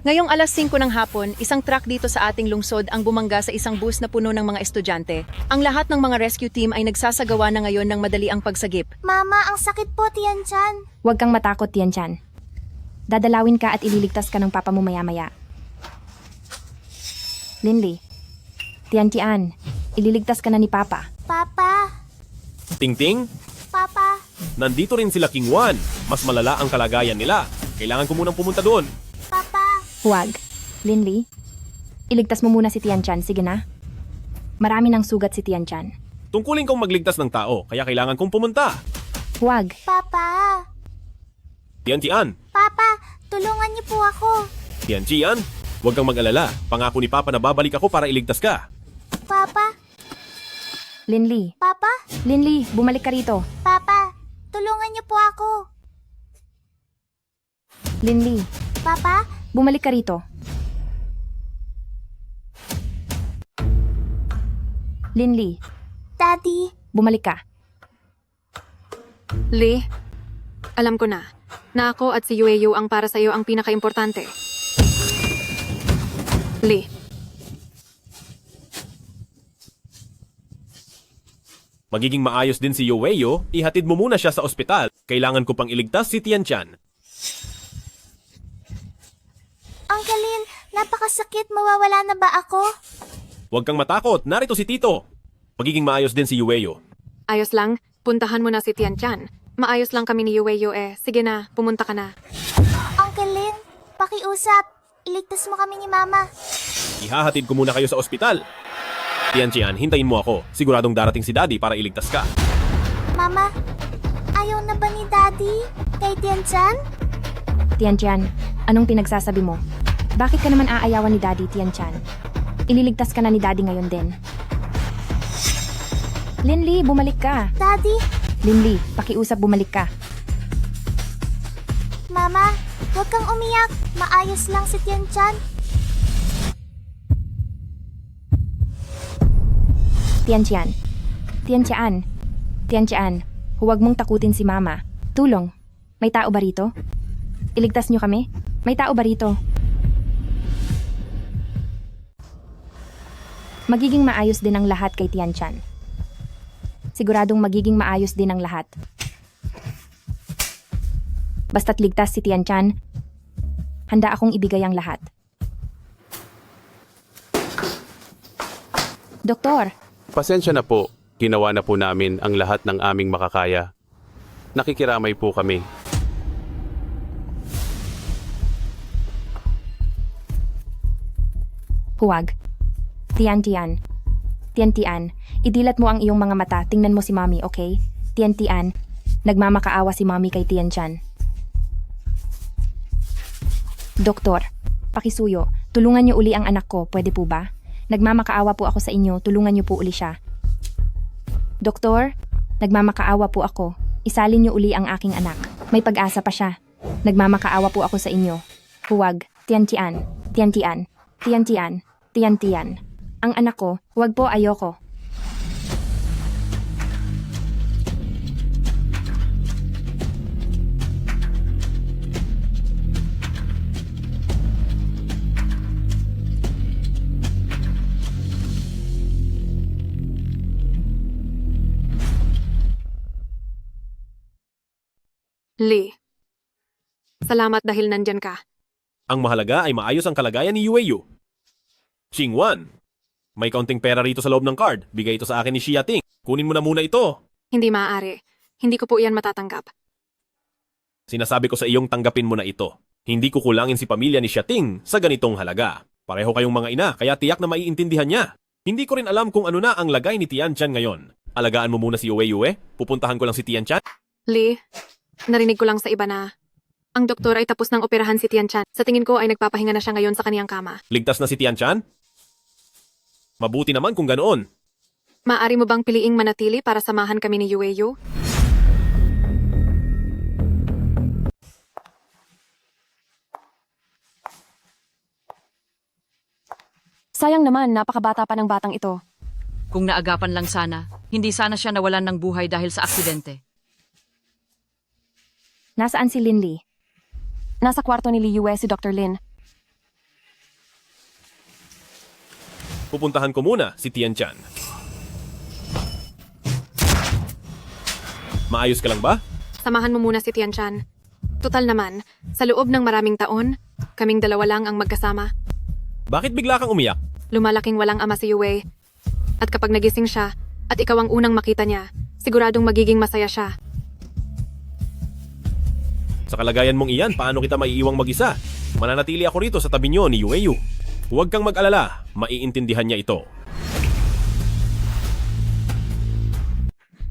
Ngayong alas 5 ng hapon, isang truck dito sa ating lungsod ang bumangga sa isang bus na puno ng mga estudyante. Ang lahat ng mga rescue team ay nagsasagawa na ngayon ng madali ang pagsagip. Mama, ang sakit po, Tian-chan. Huwag kang matakot, Tian-chan. Dadalawin ka at ililigtas ka ng papa mo maya-maya. Linley, Tian-tian, ililigtas ka na ni Papa. Papa, Ting-ting, Papa. nandito rin sila King Juan. Mas malala ang kalagayan nila. Kailangan ko munang pumunta doon. Papa. Huwag. Linley, iligtas mo muna si Tian-chan, sige na. Marami ng sugat si Tian-chan. Tungkulin kong magligtas ng tao, kaya kailangan kong pumunta. Huwag. Papa. Tian-tian, Papa, tulungan niyo po ako. Tian-tian, huwag kang mag-alala. Pangako ni Papa na babalik ako para iligtas ka. Papa. Linley, Papa. Linley, bumalik ka rito. Papa, tulungan niyo po ako. Linley, Papa. bumalik ka rito. Linley, Daddy. bumalik ka. Lee, alam ko na ako at si Yueyu ang para sa iyo ang pinakaimportante. Lee, Magiging maayos din si Yoweyo, ihatid mo muna siya sa ospital. Kailangan ko pang iligtas si Tian-chan. Uncle Lin, napakasakit. Mawawala na ba ako? Huwag kang matakot, narito si Tito. Magiging maayos din si Yoweyo. ayos lang, puntahan mo na si Tian-chan. Maayos lang kami ni Yueyu eh. Sige na, pumunta ka na. Uncle Lin, pakiusap. Iligtas mo kami ni Mama. Ihahatid ko muna kayo sa ospital. Tian-chan, hintayin mo ako. Siguradong darating si Daddy para iligtas ka. Mama, ayaw na ba ni Daddy kay Tian-chan? Tian-chan, anong pinagsasabi mo? Bakit ka naman aayawan ni Daddy, Tian-chan? Ililigtas ka na ni Daddy ngayon din. Linley, bumalik ka. Daddy, Linley, pakiusap bumalik ka. Mama, huwag kang umiyak. Maayos lang si Tian-chan. Tian-chan. Tian-chan. Tian-chan, huwag mong takutin si Mama. Tulong. May tao ba rito? Iligtas niyo kami? May tao ba rito? Magiging maayos din ang lahat kay Tian-chan. Siguradong magiging maayos din ang lahat. Basta't ligtas si Tian-chan, handa akong ibigay ang lahat. Doktor, Pasensya na po, ginawa na po namin ang lahat ng aming makakaya. Nakikiramay po kami. huwag. Tian-tian. Tian-tian, idilat mo ang iyong mga mata, tingnan mo si Mommy, okay? Tian-tian, nagmamakaawa si Mommy kay Tian-chan. Doktor, pakisuyo, tulungan niyo uli ang anak ko, pwede po ba? Nagmamakaawa po ako sa inyo, tulungan niyo po uli siya. Doktor, nagmamakaawa po ako, isalin niyo uli ang aking anak. May pag-asa pa siya. Nagmamakaawa po ako sa inyo. Huwag, Tian-tian, Tian-tian, Tian-tian, Tian-tian. Ang anak ko, huwag po, ayoko. Lee, salamat dahil nandyan ka. Ang mahalaga ay maayos ang kalagayan ni Yueyu. King Juan, may kaunting pera rito sa loob ng card. Bigay ito sa akin ni Xia Ting. Kunin mo na muna ito. Hindi maaari. Hindi ko po iyan matatanggap. Sinasabi ko sa iyong tanggapin mo na ito. Hindi kukulangin si pamilya ni Xia Ting sa ganitong halaga. Pareho kayong mga ina, kaya tiyak na maiintindihan niya. Hindi ko rin alam kung ano na ang lagay ni Tian-chan ngayon. Alagaan mo muna si Yueyu eh. Pupuntahan ko lang si Tian-chan. Lee, narinig ko lang sa iba na ang doktor ay tapos ng operahan si Tian-chan. Sa tingin ko ay nagpapahinga na siya ngayon sa kaniyang kama. Ligtas na si Tian-chan? Mabuti naman kung ganoon. Maaari mo bang piliing manatili para samahan kami ni Yueyu? Sayang naman, napakabata pa ng batang ito. Kung naagapan lang sana, hindi sana siya nawalan ng buhay dahil sa aksidente. Nasaan si Linley? Nasa kwarto ni Liyue si Dr. Lin. pupuntahan ko muna si Tian Chan. Maayos ka lang ba? Samahan mo muna si Tian Chan. Tutal naman, sa loob ng maraming taon, kaming dalawa lang ang magkasama. Bakit bigla kang umiyak? Lumalaking walang ama si Yue. At kapag nagising siya, at ikaw ang unang makita niya, siguradong magiging masaya siya. Sa kalagayan mong iyan, paano kita maiiwang mag-isa? Mananatili ako rito sa tabi niyo ni Yueyu. Huwag kang mag-alala, maiintindihan niya ito.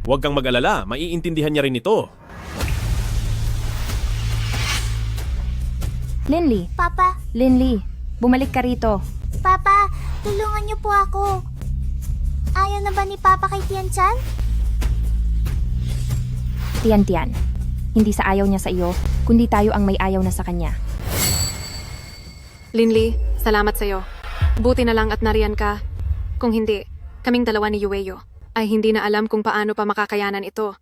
Huwag kang mag-alala, maiintindihan niya rin ito. Linley, Papa, Linley, bumalik ka rito. Papa, tulungan niyo po ako. Ayaw na ba ni Papa kay Tian-chan? Tian, hindi sa ayaw niya sa iyo, kundi tayo ang may ayaw na sa kanya. Linley, salamat sa'yo. Buti na lang at nariyan ka. Kung hindi, kaming dalawa ni Yueyo ay hindi na alam kung paano pa makakayanan ito.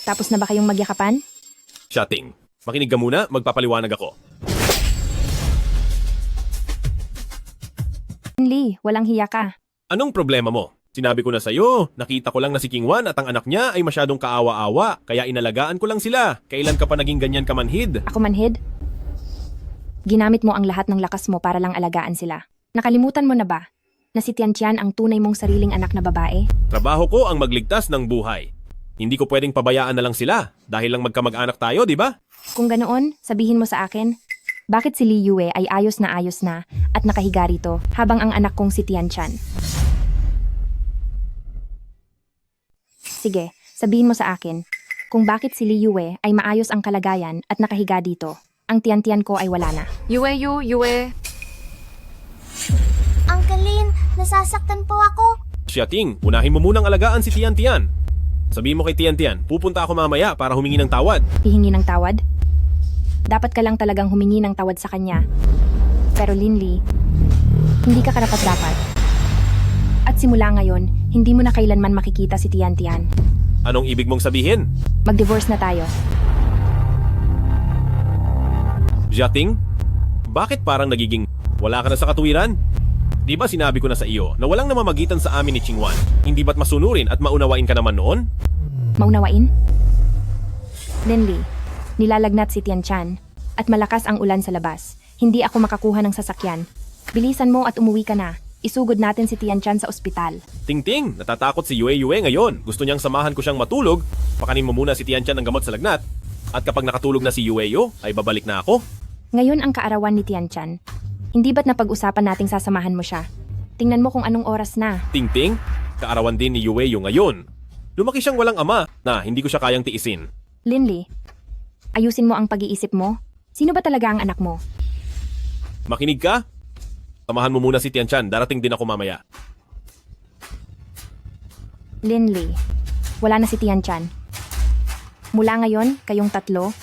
Tapos na ba kayong magyakapan? Shating, makinig ka muna, magpapaliwanag ako. Linley, walang hiya ka. Anong problema mo? Sinabi ko na sa'yo, nakita ko lang na si King Wan at ang anak niya ay masyadong kaawa-awa, kaya inalagaan ko lang sila. Kailan ka pa naging ganyan kamanhid? Ako manhid? Ginamit mo ang lahat ng lakas mo para lang alagaan sila. Nakalimutan mo na ba na si Tian ang tunay mong sariling anak na babae? Trabaho ko ang magligtas ng buhay. Hindi ko pwedeng pabayaan na lang sila dahil lang magkamag-anak tayo, di ba? Kung ganoon, sabihin mo sa akin, bakit si Li Yue ay ayos na at nakahiga rito habang ang anak kong si Tian Chan? Sige, sabihin mo sa akin, kung bakit si Li Yue ay maayos ang kalagayan at nakahiga dito, ang Tian ko ay wala na. Yueyo, Yue. Uncle Lin, nasasaktan po ako. Xiating, unahin mo munang alagaan si Tian. Sabihin mo kay Tian, pupunta ako mamaya para humingi ng tawad. Hihingi ng tawad? Dapat ka lang talagang humingi ng tawad sa kanya. Pero Linley, hindi ka karapat-dapat. At simula ngayon, hindi mo na kailanman makikita si Tian. Anong ibig mong sabihin? Mag-divorce na tayo. Xiating, bakit parang nagiging wala ka na sa katuwiran? Di ba sinabi ko na sa iyo na walang namamagitan sa amin ni Qingwan? Hindi ba't masunurin at maunawain ka naman noon? Maunawain? Linley, nilalagnat si Tian Chan at malakas ang ulan sa labas. Hindi ako makakuha ng sasakyan. Bilisan mo at umuwi ka na. Isugod natin si Tian Chan sa ospital. Ting, natatakot si Yue ngayon. Gusto niyang samahan ko siyang matulog. Pakanin mo muna si Tian Chan ng gamot sa lagnat. At kapag nakatulog na si Yue, ay babalik na ako. Ngayon ang kaarawan ni Tian Chan. Hindi ba't napag-usapan nating sasamahan mo siya? Tingnan mo kung anong oras na. Ting, kaarawan din ni Yue ngayon. Lumaki siyang walang ama na hindi ko siya kayang tiisin. Linley, ayusin mo ang pag-iisip mo. Sino ba talaga ang anak mo? Makinig ka? Samahan mo muna si Tian Chan, darating din ako mamaya. Linley, wala na si Tian Chan. Mula ngayon, kayong tatlo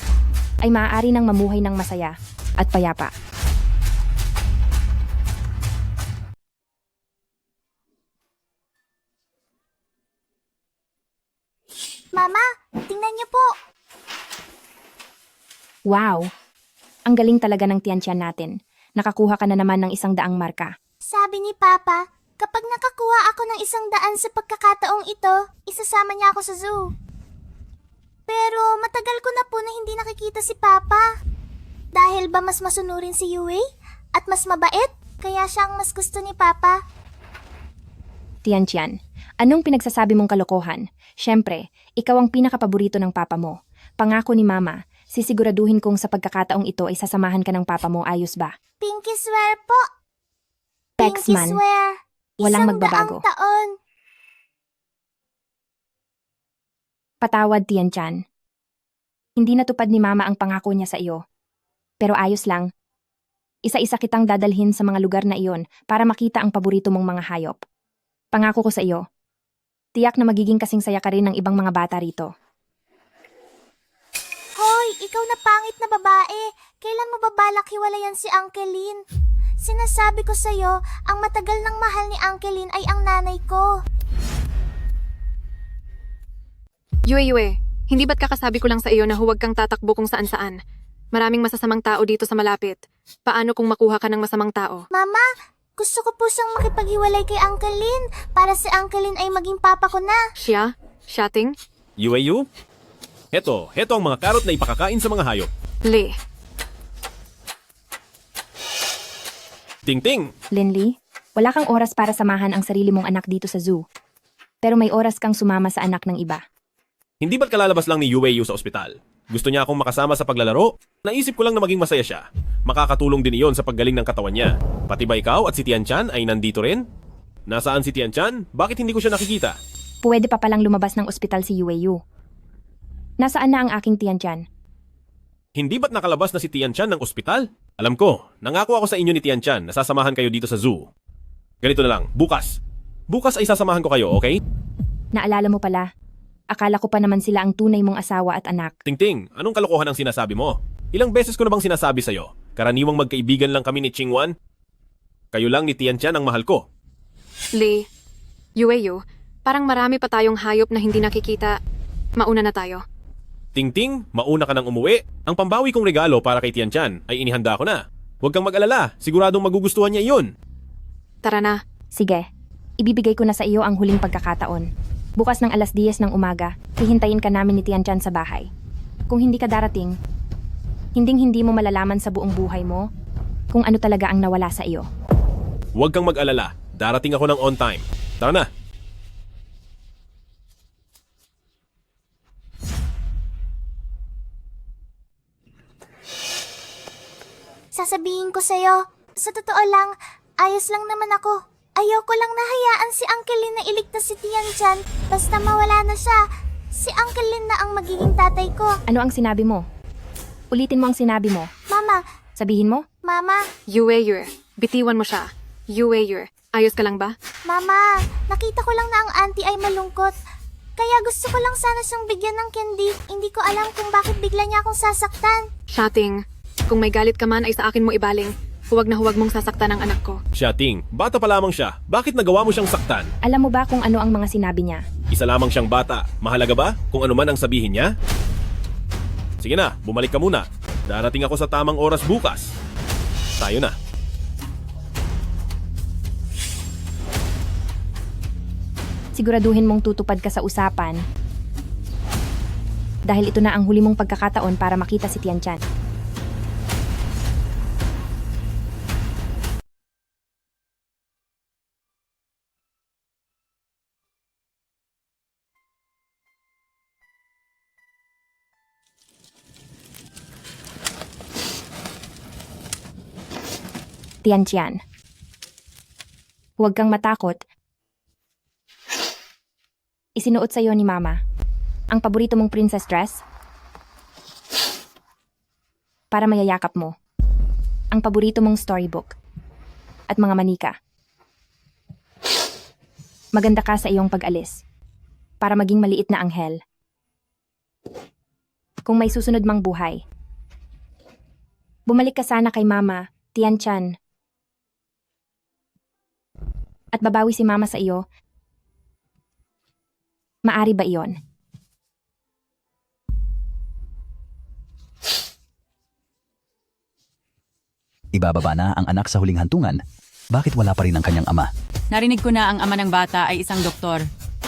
ay maaari nang mamuhay ng masaya at payapa. Mama, tingnan niyo po. Wow! Ang galing talaga ng Tian Chan natin. Nakakuha ka na naman ng 100 marka. Sabi ni Papa, kapag nakakuha ako ng 100 sa pagkakataong ito, isasama niya ako sa zoo. Pero matagal ko na po na hindi nakikita si Papa. Dahil ba mas masunurin si Yue? At mas mabait? Kaya siya ang mas gusto ni Papa. Tian Chan, anong pinagsasabi mong kalokohan? Siyempre, ikaw ang pinakapaborito ng papa mo. Pangako ni Mama, sisiguraduhin kong sa pagkakataong ito ay sasamahan ka ng papa mo, ayos ba? Pinky swear po. Pinky Texman, swear. walang 100 magbabago. taon. Patawad, Tian Chan. Hindi natupad ni Mama ang pangako niya sa iyo. Pero ayos lang. Isa-isa kitang dadalhin sa mga lugar na iyon para makita ang paborito mong mga hayop. Pangako ko sa iyo. Tiyak na magiging kasing saya ka rin ng ibang mga bata rito. Hoy, ikaw na pangit na babae. Kailan mo ba balak hiwalayan si Uncle Lin? Sinasabi ko sa'yo, ang matagal ng mahal ni Uncle Lin ay ang nanay ko. Yue, hindi ba't kakasabi ko lang sa iyo na huwag kang tatakbo kung saan-saan? Maraming masasamang tao dito sa malapit. Paano kung makuha ka ng masamang tao? Mama, Gusto ko po siyang makipaghiwalay kay Uncle Lin para si Uncle Lin ay maging papa ko na. Siya, Ting? UAU? Heto ang mga karot na ipakakain sa mga hayop. Lee, Ting-ting! Linley, wala kang oras para samahan ang sarili mong anak dito sa zoo. Pero may oras kang sumama sa anak ng iba. Hindi ba't kalalabas lang ni UAU sa ospital? Gusto niya akong makasama sa paglalaro? Naisip ko lang na maging masaya siya. Makakatulong din iyon sa paggaling ng katawan niya. Pati ba ikaw at si Tian-chan ay nandito rin? Nasaan si Tian-chan? Bakit hindi ko siya nakikita? Pwede pa palang lumabas ng ospital si UAU. Nasaan na ang aking Tian-chan? Hindi ba't nakalabas na si Tian-chan ng ospital? Alam ko, nangako ako sa inyo ni Tian-chan na sasamahan kayo dito sa zoo. Ganito na lang, bukas. Bukas ay sasamahan ko kayo, okay? Naalala mo pala. Akala ko pa naman sila ang tunay mong asawa at anak. Ting-ting, anong kalokohan ang sinasabi mo? Ilang beses ko na bang sinasabi sa'yo? Karaniwang magkaibigan lang kami ni Chingwan? Kayo lang ni Tian-chan ang mahal ko. Lee, UAU, parang marami pa tayong hayop na hindi nakikita. Mauna na tayo. Ting-ting, mauna ka nang umuwi. Ang pambawi kong regalo para kay Tian-chan ay inihanda ko na. Huwag kang mag-alala, siguradong magugustuhan niya iyon. Tara na. Sige, ibibigay ko na sa iyo ang huling pagkakataon. Bukas ng 10:00 ng umaga, hihintayin ka namin ni Tian-chan sa bahay. Kung hindi ka darating, hinding-hindi mo malalaman sa buong buhay mo kung ano talaga ang nawala sa iyo. Huwag kang mag-alala, darating ako ng on time. Tara na. Sasabihin ko sa'yo, sa totoo lang, ayos lang naman ako. Ayoko lang nahayaan si Uncle Lin na iligtas si Tian-chan basta mawala na siya. Si Uncle Lin na ang magiging tatay ko. Ano ang sinabi mo? Ulitin mo ang sinabi mo. Mama, Sabihin mo? Mama, UAU, bitiwan mo siya. UAU, ayos ka lang ba? Mama, nakita ko lang na ang auntie ay malungkot. Kaya gusto ko lang sana siyang bigyan ng candy. Hindi ko alam kung bakit bigla niya akong sasaktan. Ting, kung may galit ka man ay sa akin mo ibaling. Huwag na huwag mong sasaktan ang anak ko. Siya, Ting, bata pa lamang siya. Bakit nagawa mo siyang saktan? Alam mo ba kung ano ang mga sinabi niya? Isa lamang siyang bata. Mahalaga ba kung ano man ang sabihin niya? Sige na, bumalik ka muna. Darating ako sa tamang oras bukas. Tayo na. Siguraduhin mong tutupad ka sa usapan. Dahil ito na ang huli mong pagkakataon para makita si Tian-chan. Tian-chan. Huwag kang matakot. Isinuot sa'yo ni Mama ang paborito mong princess dress para mayayakap mo ang paborito mong storybook at mga manika. Maganda ka sa iyong pag-alis para maging maliit na anghel. Kung may susunod mang buhay, bumalik ka sana kay Mama, Tian-chan, at babawi si Mama sa iyo. Maari ba iyon? Ibababa na ang anak sa huling hantungan. Bakit wala pa rin ang kanyang ama? Narinig ko na ang ama ng bata ay isang doktor.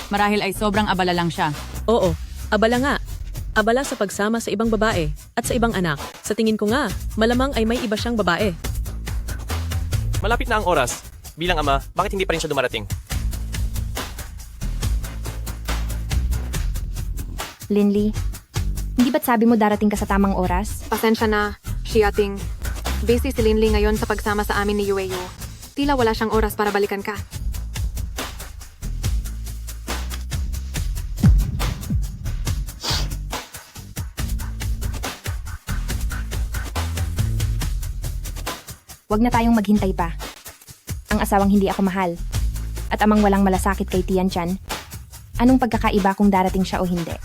Marahil ay sobrang abala lang siya. Oo, abala nga. Abala sa pagsama sa ibang babae at sa ibang anak. Sa tingin ko nga, malamang ay may iba siyang babae. Malapit na ang oras. Bilang ama, bakit hindi pa rin siya dumarating? Linley, hindi ba't sabi mo darating ka sa tamang oras? Pasensya na, Ting. Busy si Linley ngayon sa pagsama sa amin ni UAU. Tila wala siyang oras para balikan ka. Huwag na tayong maghintay pa. Ang asawang hindi ako mahal. At amang walang malasakit kay Tian-chan. Anong pagkakaiba kung darating siya o hindi?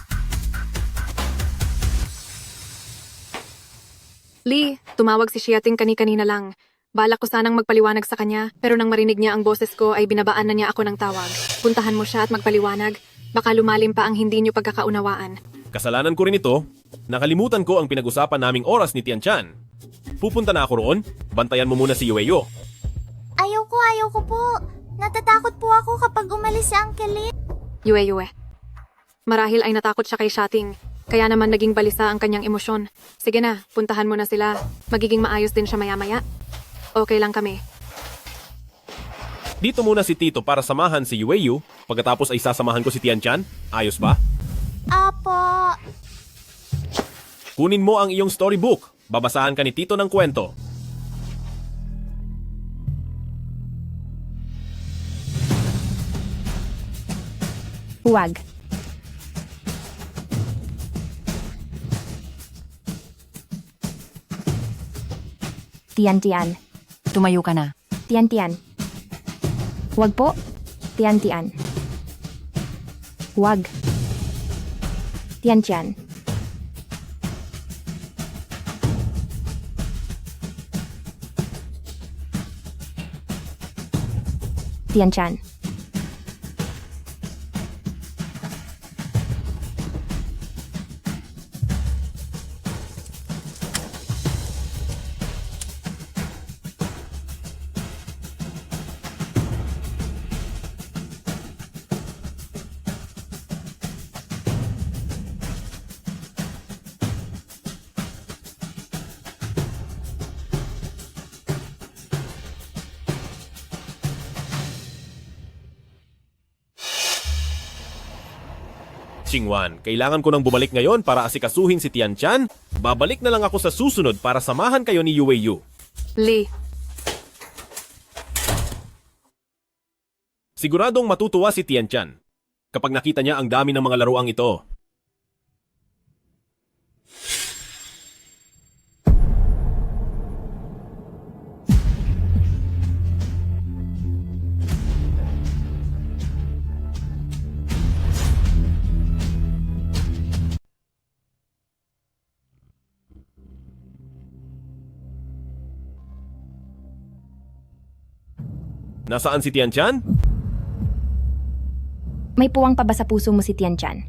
Lee, tumawag si Ting kani-kanina lang. Balak ko sanang magpaliwanag sa kanya, pero nang marinig niya ang boses ko ay binabaan na niya ako ng tawag. Puntahan mo siya at magpaliwanag. Baka lumalim pa ang hindi niyo pagkakaunawaan. Kasalanan ko rin ito. Nakalimutan ko ang pinag-usapan naming oras ni Tian-chan. Pupunta na ako roon. Bantayan mo muna si UAU. Ayoko ayaw ko po. Natatakot po ako kapag umalis si Uncle Lin. Yue. Marahil ay natakot siya kay Shating, kaya naman naging balisa ang kanyang emosyon. Sige na, puntahan mo na sila. Magiging maayos din siya maya-maya. Okay lang kami. Dito muna si Tito para samahan si Yueyu. Pagkatapos ay sasamahan ko si Tianchan. Ayos ba? Apo. Kunin mo ang iyong storybook. Babasahan ka ni Tito ng kwento. Huwag. Tian. Tumayo ka na. Tian. Huwag po. Tian. Huwag. Tian. Tian. Xingwan, kailangan ko nang bumalik ngayon para asikasuhin si Tianchan. Babalik na lang ako sa susunod para samahan kayo ni Yueyu. Lee, Siguradong matutuwa si Tianchan kapag nakita niya ang dami ng mga laruang ito. Nasaan si Tianchan? May puwang pa ba sa puso mo si Tianchan?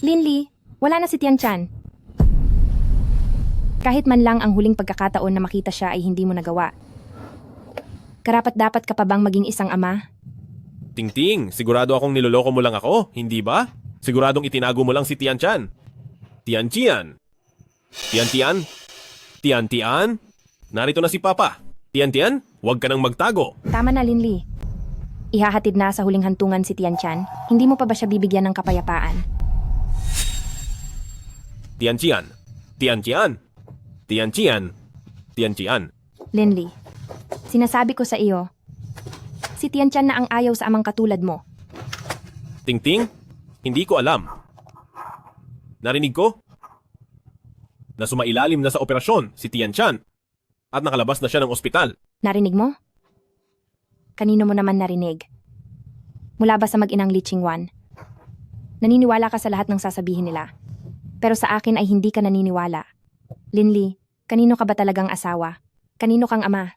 Linli, wala na si Tianchan. Kahit man lang ang huling pagkakataon na makita siya ay hindi mo nagawa. Karapat-dapat ka pa bang maging isang ama? Tingting, sigurado akong niloloko mo lang ako, hindi ba? Siguradong itinago mo lang si Tianchan. Tian. Narito na si Papa. Tian, huwag ka nang magtago. Tama na, Linli. Ihahatid na sa huling hantungan si Tianchan. Hindi mo pa ba siya bibigyan ng kapayapaan? Tian. Linli, sinasabi ko sa iyo, si Tianchan na ang ayaw sa amang katulad mo. Tingting, hindi ko alam. Narinig ko na sumailalim na sa operasyon si Tianchan at nakalabas na siya ng ospital. Narinig mo? Kanino mo naman narinig? Mula ba sa mag-inang Li Qingwan? Naniniwala ka sa lahat ng sasabihin nila. Pero sa akin ay hindi ka naniniwala. Linli, kanino ka ba talagang asawa? Kanino kang ama?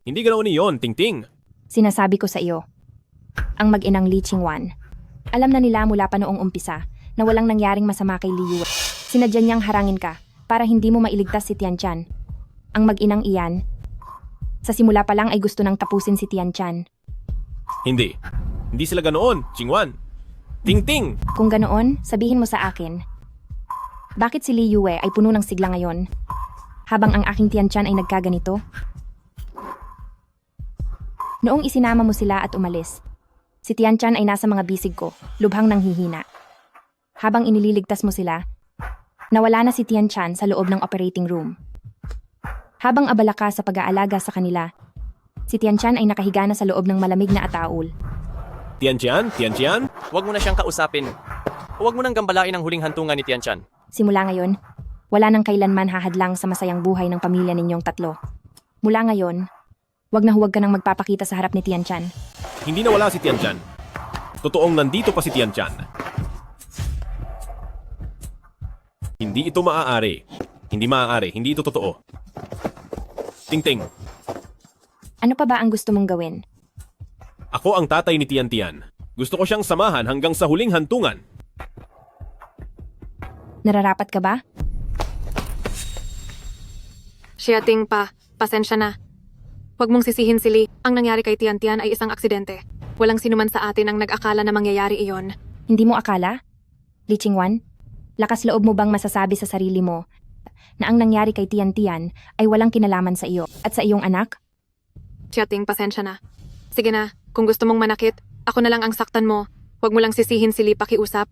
Hindi ganoon iyon, Tingting. Sinasabi ko sa iyo, ang mag-inang Li Qingwan. Alam na nila mula pa noong umpisa na walang nangyaring masama kay Li Yue. Sinadya niyang harangin ka para hindi mo mailigtas si Tianchan. Ang mag-inang iyan, sa simula pa lang ay gusto nang tapusin si Tianchan. Hindi sila ganoon, Qingwan. Tingting! Kung ganoon, sabihin mo sa akin, bakit si Li Yue ay puno ng sigla ngayon, habang ang aking Tianchan ay nagkaganito? Noong isinama mo sila at umalis, si Tianchan ay nasa mga bisig ko, lubhang nanghihina. Habang inililigtas mo sila, nawala na si Tianchan sa loob ng operating room. Habang abala ka sa pag-aalaga sa kanila, si Tianchan ay nakahiga na sa loob ng malamig na ataol. Tianchan? Huwag mo na siyang kausapin. Huwag mo nang gambalain ang huling hantungan ni Tianchan. Simula ngayon, wala nang kailanman hahadlang sa masayang buhay ng pamilya ninyong tatlo. Mula ngayon, huwag na huwag ka nang magpapakita sa harap ni Tianchan. Hindi nawala si Tianchan. Totoong nandito pa si Tianchan. Hindi ito maaari. Hindi ito totoo. Tingting, Ano pa ba ang gusto mong gawin? ako ang tatay ni Tian. Gusto ko siyang samahan hanggang sa huling hantungan. Nararapat ka ba? Xiating pa, pasensya na. Huwag mong sisihin si Lee. Ang nangyari kay Tian Tian ay isang aksidente. Walang sinuman sa atin ang nag-akala na mangyayari iyon. Hindi mo akala? Lee Chingwan, lakas loob mo bang masasabi sa sarili mo na ang nangyari kay Tian Tian ay walang kinalaman sa iyo at sa iyong anak? Xiating, pasensya na. Sige na, kung gusto mong manakit, ako na lang ang saktan mo. Huwag mo lang sisihin si Lee pakiusap.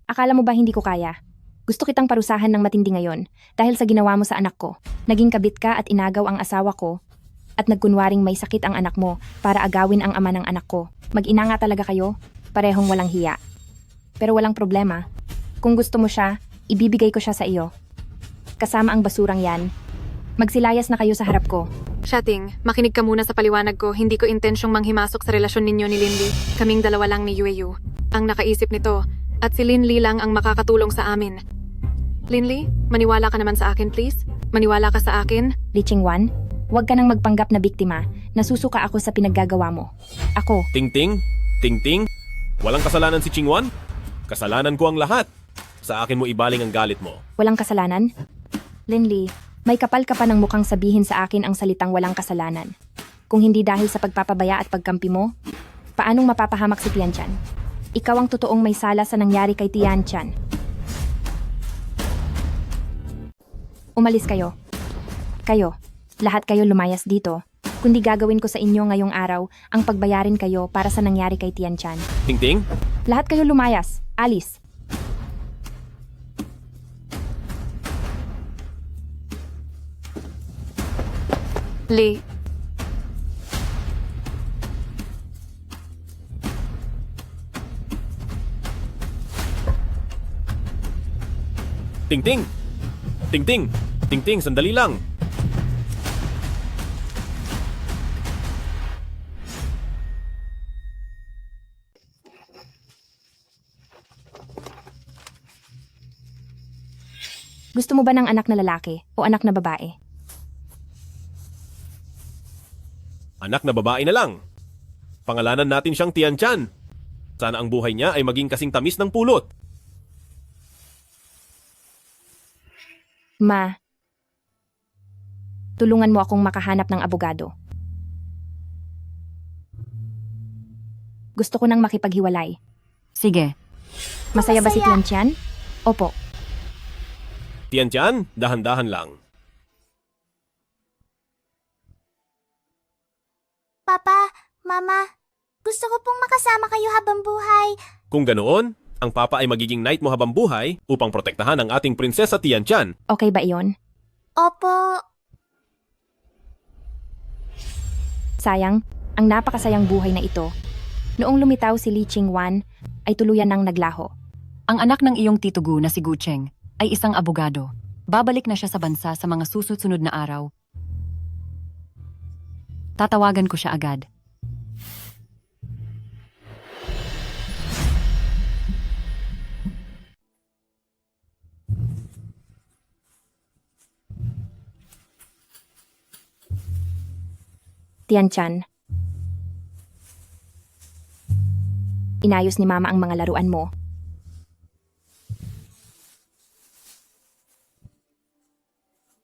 Akala mo ba hindi ko kaya? Gusto kitang parusahan ng matindi ngayon dahil sa ginawa mo sa anak ko. Naging kabit ka at inagaw ang asawa ko at nagkunwaring may sakit ang anak mo para agawin ang ama ng anak ko. Mag-ina nga talaga kayo, parehong walang hiya. Pero walang problema. Kung gusto mo siya, ibibigay ko siya sa iyo. Kasama ang basurang yan. Magsilayas na kayo sa harap ko. Xiating, makinig ka muna sa paliwanag ko. Hindi ko intensyong manghimasok sa relasyon ninyo ni Lindy. Kaming dalawa lang ni Yueyu ang nakaisip nito at si Lindy lang ang makakatulong sa amin. Lindy, maniwala ka naman sa akin please? Maniwala ka sa akin? Lee Chingwan, huwag ka nang magpanggap na biktima. Nasusuka ako sa pinaggagawa mo. Ako, Ting-ting? Ting-ting? Walang kasalanan si Chingwan? Kasalanan ko ang lahat. Sa akin mo ibaling ang galit mo. walang kasalanan? Linley, may kapal ka pa ng mukhang sabihin sa akin ang salitang walang kasalanan. Kung hindi dahil sa pagpapabaya at pagkampi mo, paanong mapapahamak si Tian Tian? Ikaw ang totoong may sala sa nangyari kay Tian Tian. Umalis kayo. Kayo, lahat kayo lumayas dito. Kundi gagawin ko sa inyo ngayong araw ang pagbayarin kayo para sa nangyari kay Tian Tian. Ting-ting? Lahat kayo lumayas. Alis. Lee, Ting-ting! Ting-ting! Ting-ting, sandali lang! Gusto mo ba ng anak na lalaki o anak na babae? Anak na babae na lang. Pangalanan natin siyang Tian Tian. Sana ang buhay niya ay maging kasing tamis ng pulot. Ma, tulungan mo akong makahanap ng abogado. Gusto ko nang makipaghiwalay. Sige. Masaya ba si Tian Tian? Opo. Tian Tian, dahan-dahan lang. Papa, Mama, gusto ko pong makasama kayo habang buhay. Kung ganoon, ang papa ay magiging knight mo habang buhay upang protektahan ang ating prinsesa Tian Tian. Okay ba iyon? Opo. Sayang, ang napakasayang buhay na ito. Noong lumitaw si Lee Chingwan, ay tuluyan nang naglaho. Ang anak ng iyong Tito Gu na si Gu Cheng ay isang abogado. Babalik na siya sa bansa sa mga susunod na araw. Tatawagan ko siya agad. Tian Tian. Inayos ni Mama ang mga laruan mo.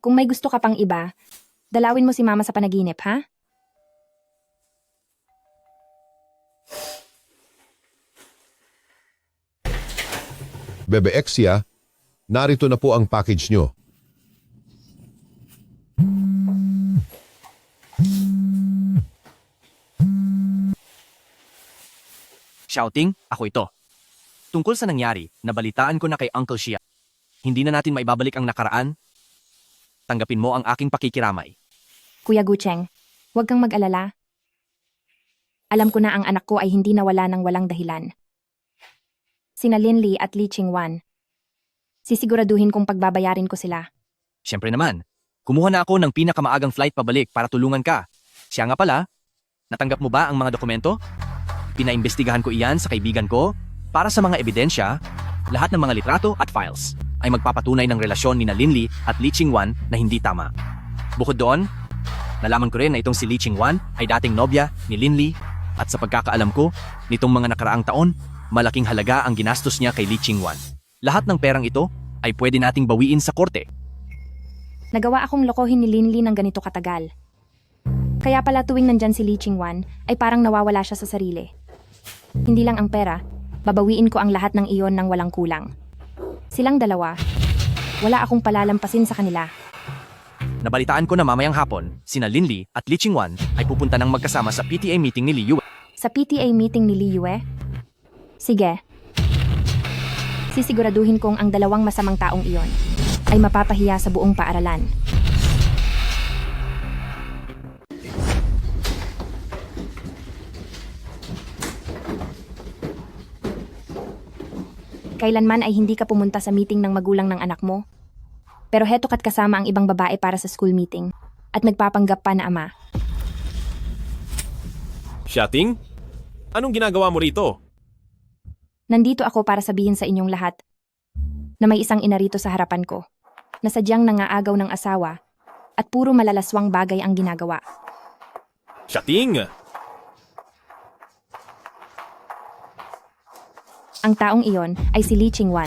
Kung may gusto ka pang iba, dalawin mo si Mama sa panaginip, ha? Bebe Exia, narito na po ang package nyo. Shouting, ako ito. Tungkol sa nangyari, nabalitaan ko na kay Uncle Xia. Hindi na natin maibabalik ang nakaraan. Tanggapin mo ang aking pakikiramay. Kuya Gucheng, huwag kang mag-alala. Alam ko na ang anak ko ay hindi nawala ng walang dahilan. Sina Linley at Lee Chingwan. Sisiguraduhin kong pagbabayarin ko sila. Siyempre naman, kumuha na ako ng pinakamaagang flight pabalik para tulungan ka. Siya nga pala, natanggap mo ba ang mga dokumento? Pinaimbestigahan ko iyan sa kaibigan ko para sa mga ebidensya, lahat ng mga litrato at files ay magpapatunay ng relasyon ni Linley at Lee Chingwan na hindi tama. Bukod doon, nalaman ko rin na itong si Lee Chingwan ay dating nobya ni Linley at sa pagkakaalam ko, nitong mga nakaraang taon, Malaking halaga ang ginastos niya kay Li Qingwan. Lahat ng perang ito ay pwede nating bawiin sa korte. Nagawa akong lokohin ni Linli ng ganito katagal. Kaya pala tuwing nandyan si Li Qingwan, ay parang nawawala siya sa sarili. Hindi lang ang pera, babawiin ko ang lahat ng iyon ng walang kulang. Silang dalawa, wala akong palalampasin sa kanila. Nabalitaan ko na mamayang hapon, sina Linli at Li Qingwan ay pupunta ng magkasama sa PTA meeting ni Li Yue. Sa PTA meeting ni Li Yue? Sige. Sisiguraduhin kong ang dalawang masamang taong iyon ay mapapahiya sa buong paaralan. Kailanman ay hindi ka pumunta sa meeting ng magulang ng anak mo. Pero heto kat kasama ang ibang babae para sa school meeting at nagpapanggap pa na ama. Xiating? Anong ginagawa mo rito? Nandito ako para sabihin sa inyong lahat na may isang ina rito sa harapan ko na sadyang nangaagaw ng asawa at puro malalaswang bagay ang ginagawa. Xiating! Ang taong iyon ay si Li Qingwan.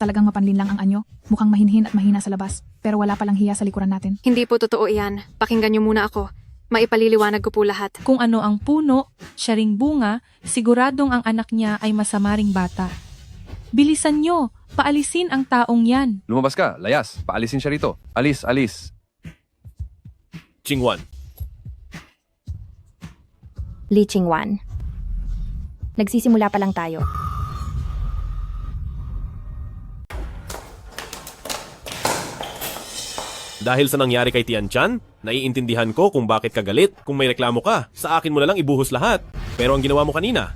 Talagang mapanlin lang ang anyo. Mukhang mahinhin at mahina sa labas. Pero wala palang hiya sa likuran natin. Hindi po totoo iyan. Pakinggan niyo muna ako. Maipaliliwanag ko po lahat. Kung ano ang puno, siya ring bunga, siguradong ang anak niya ay masamaring bata. Bilisan nyo, paalisin ang taong yan. Lumabas ka, layas. Paalisin siya rito. Alis, alis. Qingwan. Li Qingwan. Nagsisimula pa lang tayo. Dahil sa nangyari kay Tianchan, naiintindihan ko kung bakit ka galit. Kung may reklamo ka, sa akin mo na lang ibuhos lahat. Pero ang ginawa mo kanina,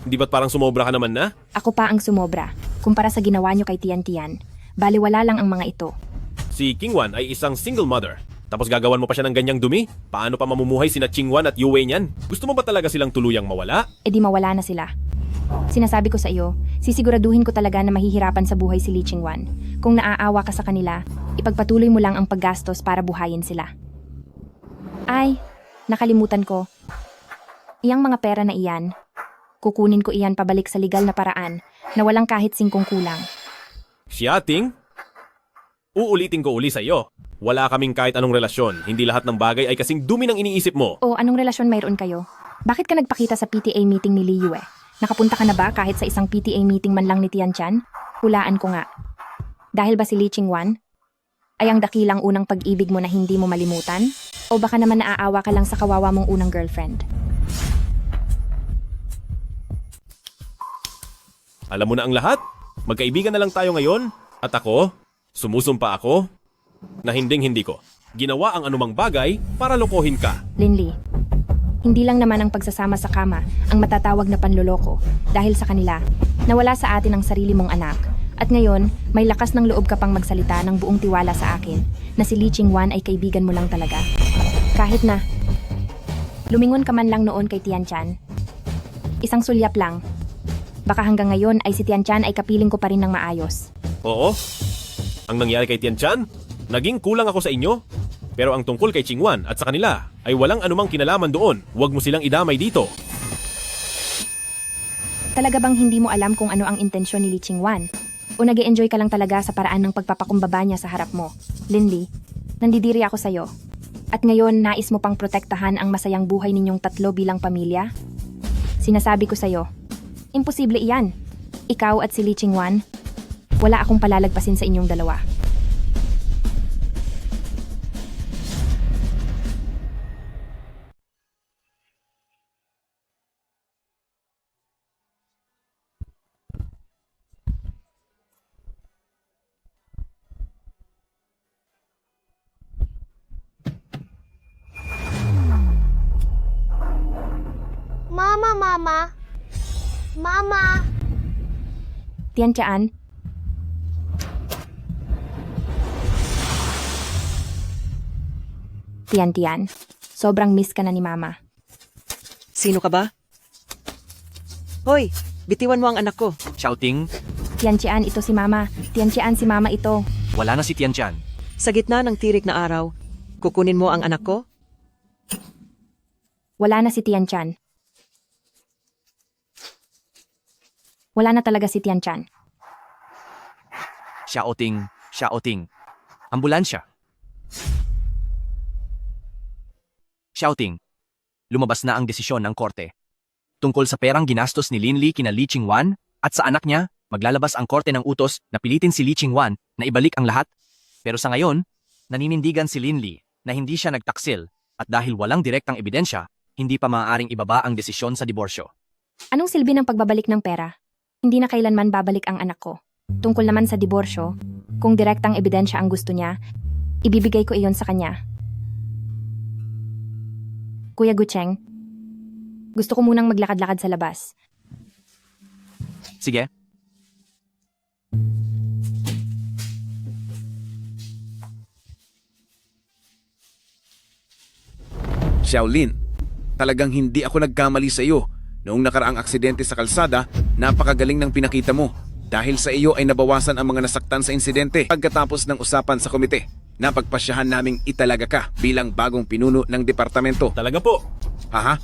hindi ba't parang sumobra ka naman na? Ako pa ang sumobra kumpara sa ginawa nyo kay Tian. Baliwala lang ang mga ito. Si Qingwan ay isang single mother. Tapos gagawan mo pa siya ng ganyang dumi? Paano pa mamumuhay sina Qingwan at Yue niyan? Gusto mo ba talaga silang tuluyang mawala? E di mawala na sila. Sinasabi ko sa iyo, sisiguraduhin ko talaga na mahihirapan sa buhay si Li Qingwan. Kung naaawa ka sa kanila, ipagpatuloy mo lang ang paggastos para buhayin sila. Ay, nakalimutan ko. Iyang mga pera na iyan, kukunin ko iyan pabalik sa legal na paraan na walang kahit singkong kulang. Xiating? Uulitin ko uli sa iyo. Wala kaming kahit anong relasyon. Hindi lahat ng bagay ay kasing dumi ng iniisip mo. O anong relasyon mayroon kayo? Bakit ka nagpakita sa PTA meeting ni Li Yue? Nakapunta ka na ba kahit sa isang PTA meeting man lang ni Tianchan? Hulaan ko nga. Dahil ba si Li Qingwan ay ang dakilang unang pag-ibig mo na hindi mo malimutan? O baka naman naaawa ka lang sa kawawa mong unang girlfriend? Alam mo na ang lahat? Magkaibigan na lang tayo ngayon. At ako, sumusumpa ako na hinding-hindi ko ginawa ang anumang bagay para lokohin ka. Linli, hindi lang naman ang pagsasama sa kama ang matatawag na panloloko dahil sa kanila nawala sa atin ang sarili mong anak. At ngayon, may lakas ng loob ka pang magsalita ng buong tiwala sa akin na si Li Qingwan ay kaibigan mo lang talaga. Kahit na lumingon ka man lang noon kay Tianchan. Isang sulyap lang. Baka hanggang ngayon ay si Tianchan ay kapiling ko pa rin ng maayos. Oo. Ang nangyari kay Tianchan, naging kulang ako sa inyo. Pero ang tungkol kay Qingwan at sa kanila ay walang anumang kinalaman doon. Huwag mo silang idamay dito. Talaga bang hindi mo alam kung ano ang intensyon ni Li Qingwan? O nag-e-enjoy ka lang talaga sa paraan ng pagpapakumbaba niya sa harap mo? Linli, nandidiri ako sa'yo. At ngayon, nais mo pang protektahan ang masayang buhay ninyong tatlo bilang pamilya? Sinasabi ko sa'yo, imposible iyan. Ikaw at si Li Qingwan, wala akong palalagpasin sa inyong dalawa. Mama! Tianchan, Tian, sobrang miss ka na ni Mama. Sino ka ba? Hoy, bitiwan mo ang anak ko. Shouting, Tianchan, ito si Mama. Tianchan, si Mama ito. wala na si Tianchan. Sa gitna ng tirik na araw, kukunin mo ang anak ko? Wala na si Tian Chan. Wala na talaga si Tian Chan. Xiaoting. Ambulansya. Xiaoting, lumabas na ang desisyon ng korte. Tungkol sa perang ginastos ni Lin Li kina Li Qingwan at sa anak niya, maglalabas ang korte ng utos na pilitin si Li Qingwan na ibalik ang lahat. Pero sa ngayon, naninindigan si Lin Li na hindi siya nagtaksil at dahil walang direktang ebidensya, hindi pa maaaring ibaba ang desisyon sa diborsyo. Anong silbi ng pagbabalik ng pera? Hindi na kailanman babalik ang anak ko. Tungkol naman sa diborsyo, kung direktang ebidensya ang gusto niya, ibibigay ko iyon sa kanya. Kuya Gucheng, gusto ko munang maglakad-lakad sa labas. Sige. Xiaolin, talagang hindi ako nagkamali sa iyo. Noong nakaraang aksidente sa kalsada, napakagaling ng pinakita mo. Dahil sa iyo ay nabawasan ang mga nasaktan sa insidente. Pagkatapos ng usapan sa komite, napagpasyahan naming italaga ka bilang bagong pinuno ng departamento. Talaga po? Haha?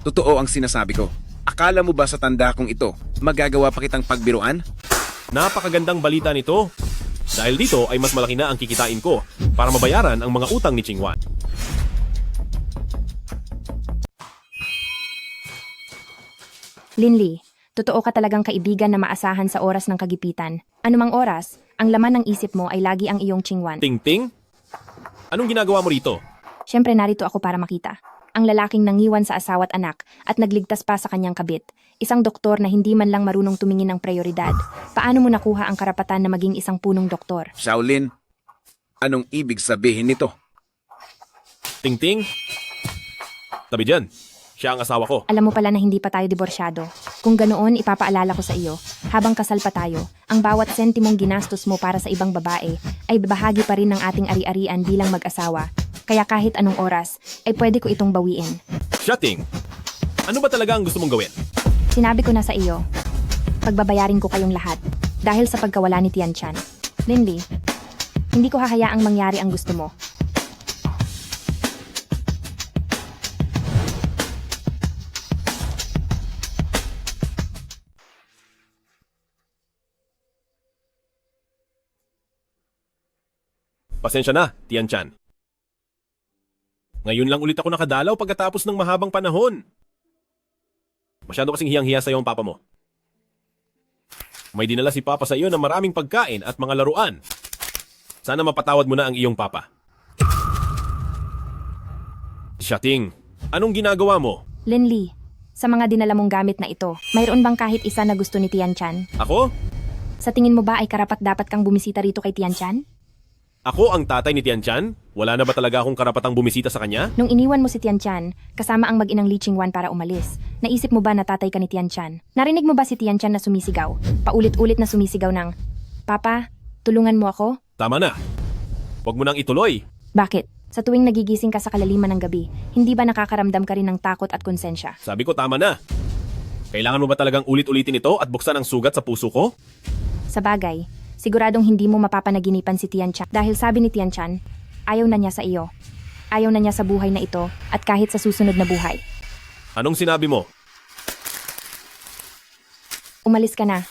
Totoo ang sinasabi ko. Akala mo ba sa tanda kong ito, magagawa pa kitang pagbiruan? Napakagandang balita nito. Dahil dito ay mas malaki na ang kikitain ko para mabayaran ang mga utang ni Qingwan. Lin Li, totoo ka talagang kaibigan na maasahan sa oras ng kagipitan. Anumang oras, ang laman ng isip mo ay lagi ang iyong Qingwan. Ting-ting? Anong ginagawa mo rito? Siyempre narito ako para makita. Ang lalaking nangiwan sa asawa at anak at nagligtas pa sa kanyang kabit. Isang doktor na hindi man lang marunong tumingin ng prioridad. Paano mo nakuha ang karapatan na maging isang punong doktor? Xiaolin, anong ibig sabihin nito? Ting-ting? Tabi dyan. Siya ang asawa ko. Alam mo pala na hindi pa tayo diborsyado. Kung ganoon, ipapaalala ko sa iyo, habang kasal pa tayo, ang bawat sentimong ginastos mo para sa ibang babae ay bahagi pa rin ng ating ari-arian bilang mag-asawa. Kaya kahit anong oras, ay pwede ko itong bawiin. Ting, ano ba talaga ang gusto mong gawin? Sinabi ko na sa iyo, pagbabayarin ko kayong lahat dahil sa pagkawala ni Tian Chan. Lin Li, hindi ko hahayaang mangyari ang gusto mo. Pasensya na, Tian Chan. Ngayon lang ulit ako nakadalaw pagkatapos ng mahabang panahon. Masyado kasing hiyang-hiya sa iyo ang papa mo. May dinala si papa sa iyo ng maraming pagkain at mga laruan. Sana mapatawad mo na ang iyong papa. Xiaoting, anong ginagawa mo? Lin Li, sa mga dinala mong gamit na ito, mayroon bang kahit isa na gusto ni Tian Chan? Ako? Sa tingin mo ba ay karapat-dapat kang bumisita rito kay Tian Chan? Ako ang tatay ni Tian Chan? Wala na ba talaga akong karapatang bumisita sa kanya? Nung iniwan mo si Tian Chan, kasama ang mag-inang Li Qingwan para umalis, naisip mo ba na tatay ka ni Tian Chan? Narinig mo ba si Tian Chan na sumisigaw? Paulit-ulit na sumisigaw ng, Papa, tulungan mo ako? Tama na. Huwag mo nang ituloy. Bakit? Sa tuwing nagigising ka sa kalaliman ng gabi, hindi ba nakakaramdam ka rin ng takot at konsensya? Sabi ko tama na. Kailangan mo ba talagang ulit-ulitin ito at buksan ang sugat sa puso ko? Sa bagay, siguradong hindi mo mapapanaginipan si Tian Chan dahil sabi ni Tian Chan, ayaw na niya sa iyo. Ayaw na niya sa buhay na ito at kahit sa susunod na buhay. Anong sinabi mo? Umalis ka na.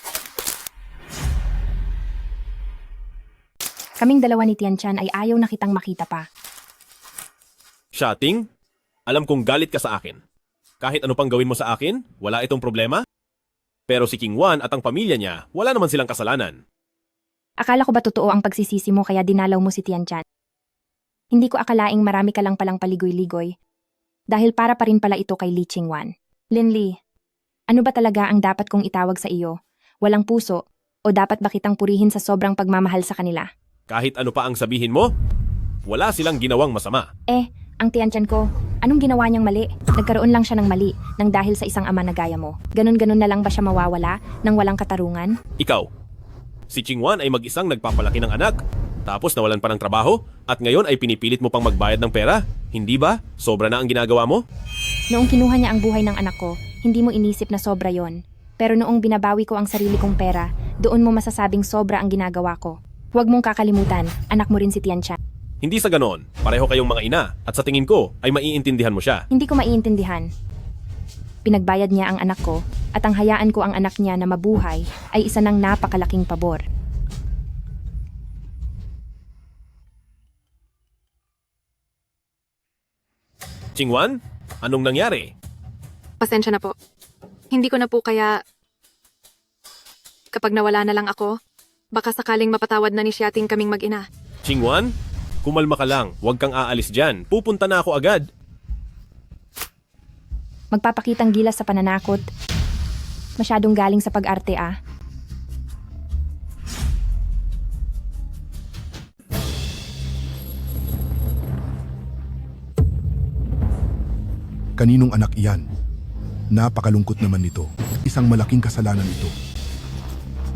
Kaming dalawa ni Tian Chan ay ayaw na kitang makita pa. Xiaoting, alam kong galit ka sa akin. Kahit ano pang gawin mo sa akin, wala itong problema. Pero si Qingwan at ang pamilya niya, wala naman silang kasalanan. Akala ko ba totoo ang pagsisisi mo kaya dinalaw mo si Tian Chan? Hindi ko akalaing marami ka lang palang paligoy-ligoy. Dahil para pa rin pala ito kay Li Qingwan. Lin Li, ano ba talaga ang dapat kong itawag sa iyo? Walang puso? O dapat ba kitang purihin sa sobrang pagmamahal sa kanila? Kahit ano pa ang sabihin mo, wala silang ginawang masama. Ang Tian Chan ko, anong ginawa niyang mali? Nagkaroon lang siya ng mali nang dahil sa isang ama na gaya mo. Ganon-ganon na lang ba siya mawawala nang walang katarungan? Ikaw, si Qingwan ay mag-isang nagpapalaki ng anak, tapos nawalan pa ng trabaho, at ngayon ay pinipilit mo pang magbayad ng pera. Hindi ba? Sobra na ang ginagawa mo? Noong kinuha niya ang buhay ng anak ko, hindi mo inisip na sobra yon. Pero noong binabawi ko ang sarili kong pera, doon mo masasabing sobra ang ginagawa ko. Huwag mong kakalimutan, anak mo rin si Tian Chan. Hindi sa ganon, pareho kayong mga ina at sa tingin ko ay maiintindihan mo siya. Hindi ko maiintindihan. Pinagbayad niya ang anak ko at ang hayaan ko ang anak niya na mabuhay ay isa ng napakalaking pabor. Chingwan, anong nangyari? Pasensya na po. Hindi ko na po kaya... Kapag nawala na lang ako, baka sakaling mapatawad na ni Xiating kaming mag-ina. Chingwan, kumalma ka lang, huwag kang aalis dyan. Pupunta na ako agad. Magpapakitang gilas sa pananakot. Masyadong galing sa pag-arte ah. Kaninong anak iyan? Napakalungkot naman nito. Isang malaking kasalanan ito.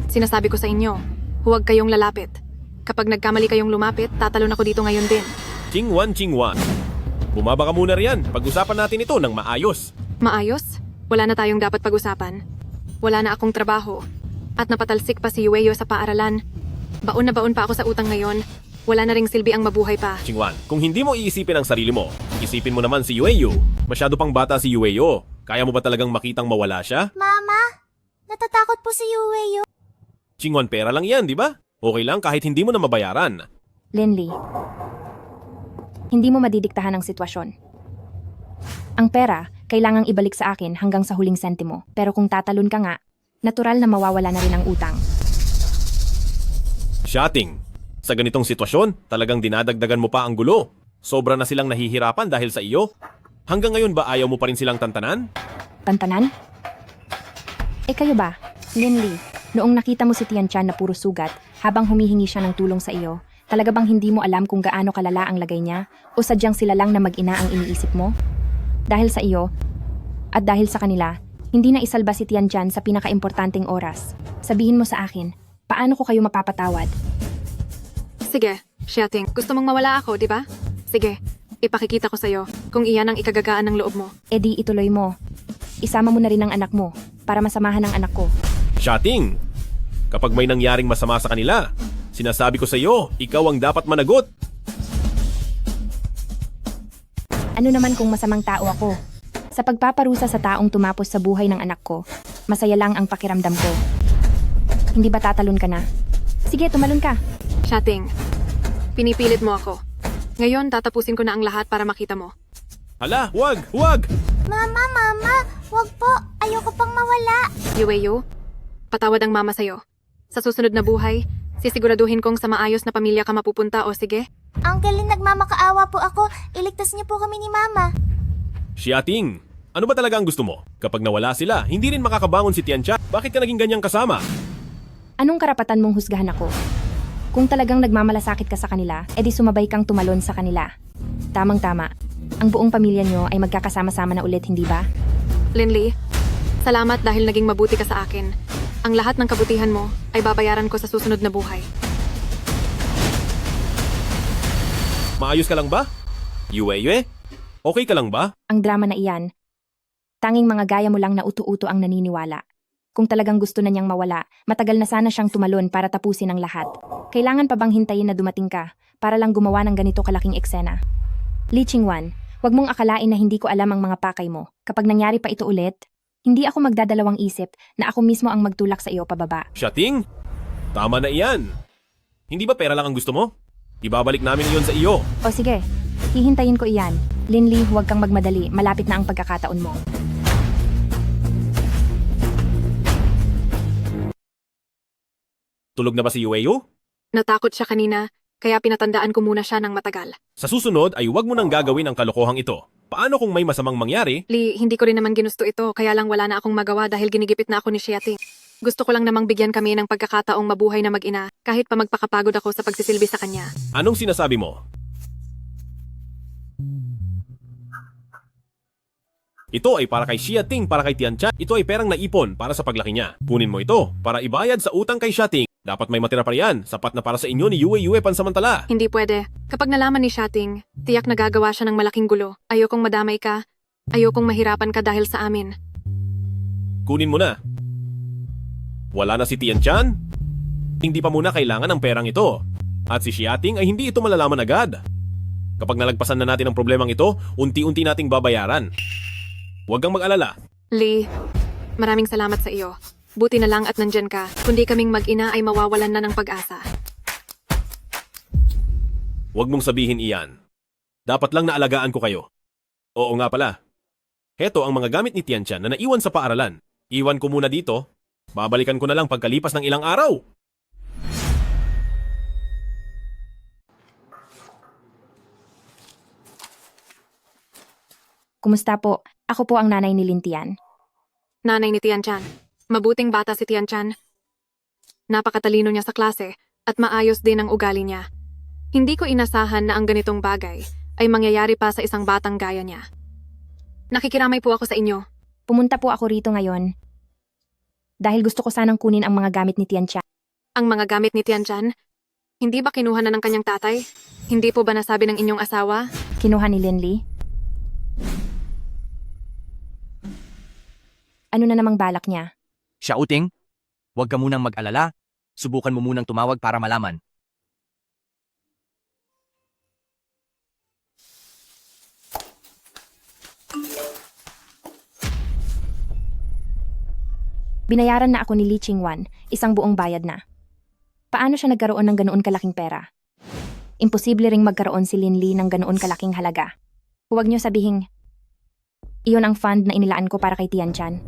Sinasabi ko sa inyo, huwag kayong lalapit. Kapag nagkamali kayong lumapit, tatalon ako dito ngayon din. Chingwan. Bumaba ka muna riyan. Pag-usapan natin ito ng maayos. Maayos? Wala na tayong dapat pag-usapan. Wala na akong trabaho. At napatalsik pa si Yueyo sa paaralan. Baon na baon pa ako sa utang ngayon. Wala na ring silbi ang mabuhay pa. Chingwan, kung hindi mo iisipin ang sarili mo, isipin mo naman si Yueyo. Masyado pang bata si Yueyo. Kaya mo ba talagang makitang mawala siya? Mama, natatakot po si Yueyo. Chingwan, pera lang yan, di ba? Okay lang kahit hindi mo na mabayaran. Linley, hindi mo madidiktahan ang sitwasyon. Ang pera, kailangang ibalik sa akin hanggang sa huling sentimo. Pero kung tatalon ka nga, natural na mawawala na rin ang utang. Xiating, sa ganitong sitwasyon, talagang dinadagdagan mo pa ang gulo. Sobra na silang nahihirapan dahil sa iyo. Hanggang ngayon ba ayaw mo pa rin silang tantanan? Tantanan? Kayo ba, Linley, noong nakita mo si Tianchan na puro sugat, habang humihingi siya ng tulong sa iyo, talaga bang hindi mo alam kung gaano kalala ang lagay niya? O sadyang sila lang na mag-ina ang iniisip mo? Dahil sa iyo, at dahil sa kanila, hindi na isalba si Tianchan sa pinakaimportanteng oras. Sabihin mo sa akin, paano ko kayo mapapatawad? Sige, Xiating, gusto mong mawala ako, di ba? Sige, ipakikita ko sa'yo kung iyan ang ikagagaan ng loob mo. Di ituloy mo. Isama mo na rin ang anak mo para masamahan ang anak ko. Xiating, kapag may nangyaring masama sa kanila, sinasabi ko sa iyo, ikaw ang dapat managot. Ano naman kung masamang tao ako? Sa pagpaparusa sa taong tumapos sa buhay ng anak ko, masaya lang ang pakiramdam ko. Hindi ba tatalon ka na? Sige, tumalon ka. Xiating, pinipilit mo ako. Ngayon, tatapusin ko na ang lahat para makita mo. Hala, wag! Mama, wag po. Ayoko pang mawala. Yueyo, patawad ang mama sa'yo. Sa susunod na buhay, sisiguraduhin kong sa maayos na pamilya ka mapupunta o sige? Uncle Lin, nagmamakaawa po ako. Iligtas niyo po kami ni Mama. Xiating, ano ba talaga ang gusto mo? Kapag nawala sila, hindi rin makakabangon si Tianchan. Bakit ka naging ganyang kasama? Anong karapatan mong husgahan ako? Kung talagang nagmamalasakit ka sa kanila, edi sumabay kang tumalon sa kanila. Tamang-tama. Ang buong pamilya nyo ay magkakasama-sama na ulit, hindi ba? Linley, salamat dahil naging mabuti ka sa akin. Ang lahat ng kabutihan mo ay babayaran ko sa susunod na buhay. Maayos ka lang ba? Yueye? Okay ka lang ba? Ang drama na iyan. Tanging mga gaya mo lang na uto-uto ang naniniwala. Kung talagang gusto na niyang mawala, matagal na sana siyang tumalon para tapusin ang lahat. Kailangan pa bang hintayin na dumating ka para lang gumawa ng ganito kalaking eksena? Li Chingwan, wag mong akalain na hindi ko alam ang mga pakay mo. Kapag nangyari pa ito ulit, hindi ako magdadalawang isip na ako mismo ang magtulak sa iyo pababa. Xiating, tama na iyan. Hindi ba pera lang ang gusto mo? Ibabalik namin iyon sa iyo. O sige, hihintayin ko iyan. Linley, huwag kang magmadali. Malapit na ang pagkakataon mo. Tulog na ba si Yueyo? Natakot siya kanina, kaya pinatandaan ko muna siya ng matagal. Sa susunod ay huwag mo nang gagawin ang kalokohang ito. Paano kung may masamang mangyari? Li, hindi ko rin naman ginusto ito, kaya lang wala na akong magawa dahil ginigipit na ako ni Xiating. Gusto ko lang namang bigyan kami ng pagkakataong mabuhay na mag-ina, kahit pa magpakapagod ako sa pagsisilbi sa kanya. Anong sinasabi mo? Ito ay para kay Xiating, para kay Tianchan. Ito ay perang naipon para sa paglaki niya. Kunin mo ito para ibayad sa utang kay Xiating. Dapat may matira pa riyan. Sapat na para sa inyo ni Yue pansamantala. Hindi pwede. Kapag nalaman ni Xiating, tiyak nagagawa siya ng malaking gulo. Ayokong madamay ka. Ayokong mahirapan ka dahil sa amin. Kunin mo na. Wala na si Tianchan? Hindi pa muna kailangan ng perang ito. At si Xiating ay hindi ito malalaman agad. Kapag nalagpasan na natin ang problemang ito, unti-unti nating babayaran. Huwag kang mag-alala. Lee, maraming salamat sa iyo. Buti na lang at nandyan ka. Kundi kaming mag-ina ay mawawalan na ng pag-asa. Huwag mong sabihin iyan. Dapat lang naalagaan ko kayo. Oo nga pala. Heto ang mga gamit ni Tianchan na naiwan sa paaralan. Iwan ko muna dito. Babalikan ko na lang pagkalipas ng ilang araw. Kumusta po? Ako po ang nanay ni Lintian. Nanay ni Tianchan. Mabuting bata si Tianchan. Napakatalino niya sa klase at maayos din ang ugali niya. Hindi ko inasahan na ang ganitong bagay ay mangyayari pa sa isang batang gaya niya. Nakikiramay po ako sa inyo. Pumunta po ako rito ngayon dahil gusto ko sanang kunin ang mga gamit ni Tianchan. Ang mga gamit ni Tianchan? Hindi ba kinuha na ng kanyang tatay? Hindi po ba nasabi ng inyong asawa? Kinuha ni Linley? Ano na namang balak niya? Siya uting, huwag ka munang mag-alala. Subukan mo munang tumawag para malaman. Binayaran na ako ni Lee Chingwan, isang buong bayad na. Paano siya nagkaroon ng ganoon kalaking pera? Imposible ring magkaroon si Linley ng ganoon kalaking halaga. Huwag niyo sabihing, iyon ang fund na inilaan ko para kay Tianchan.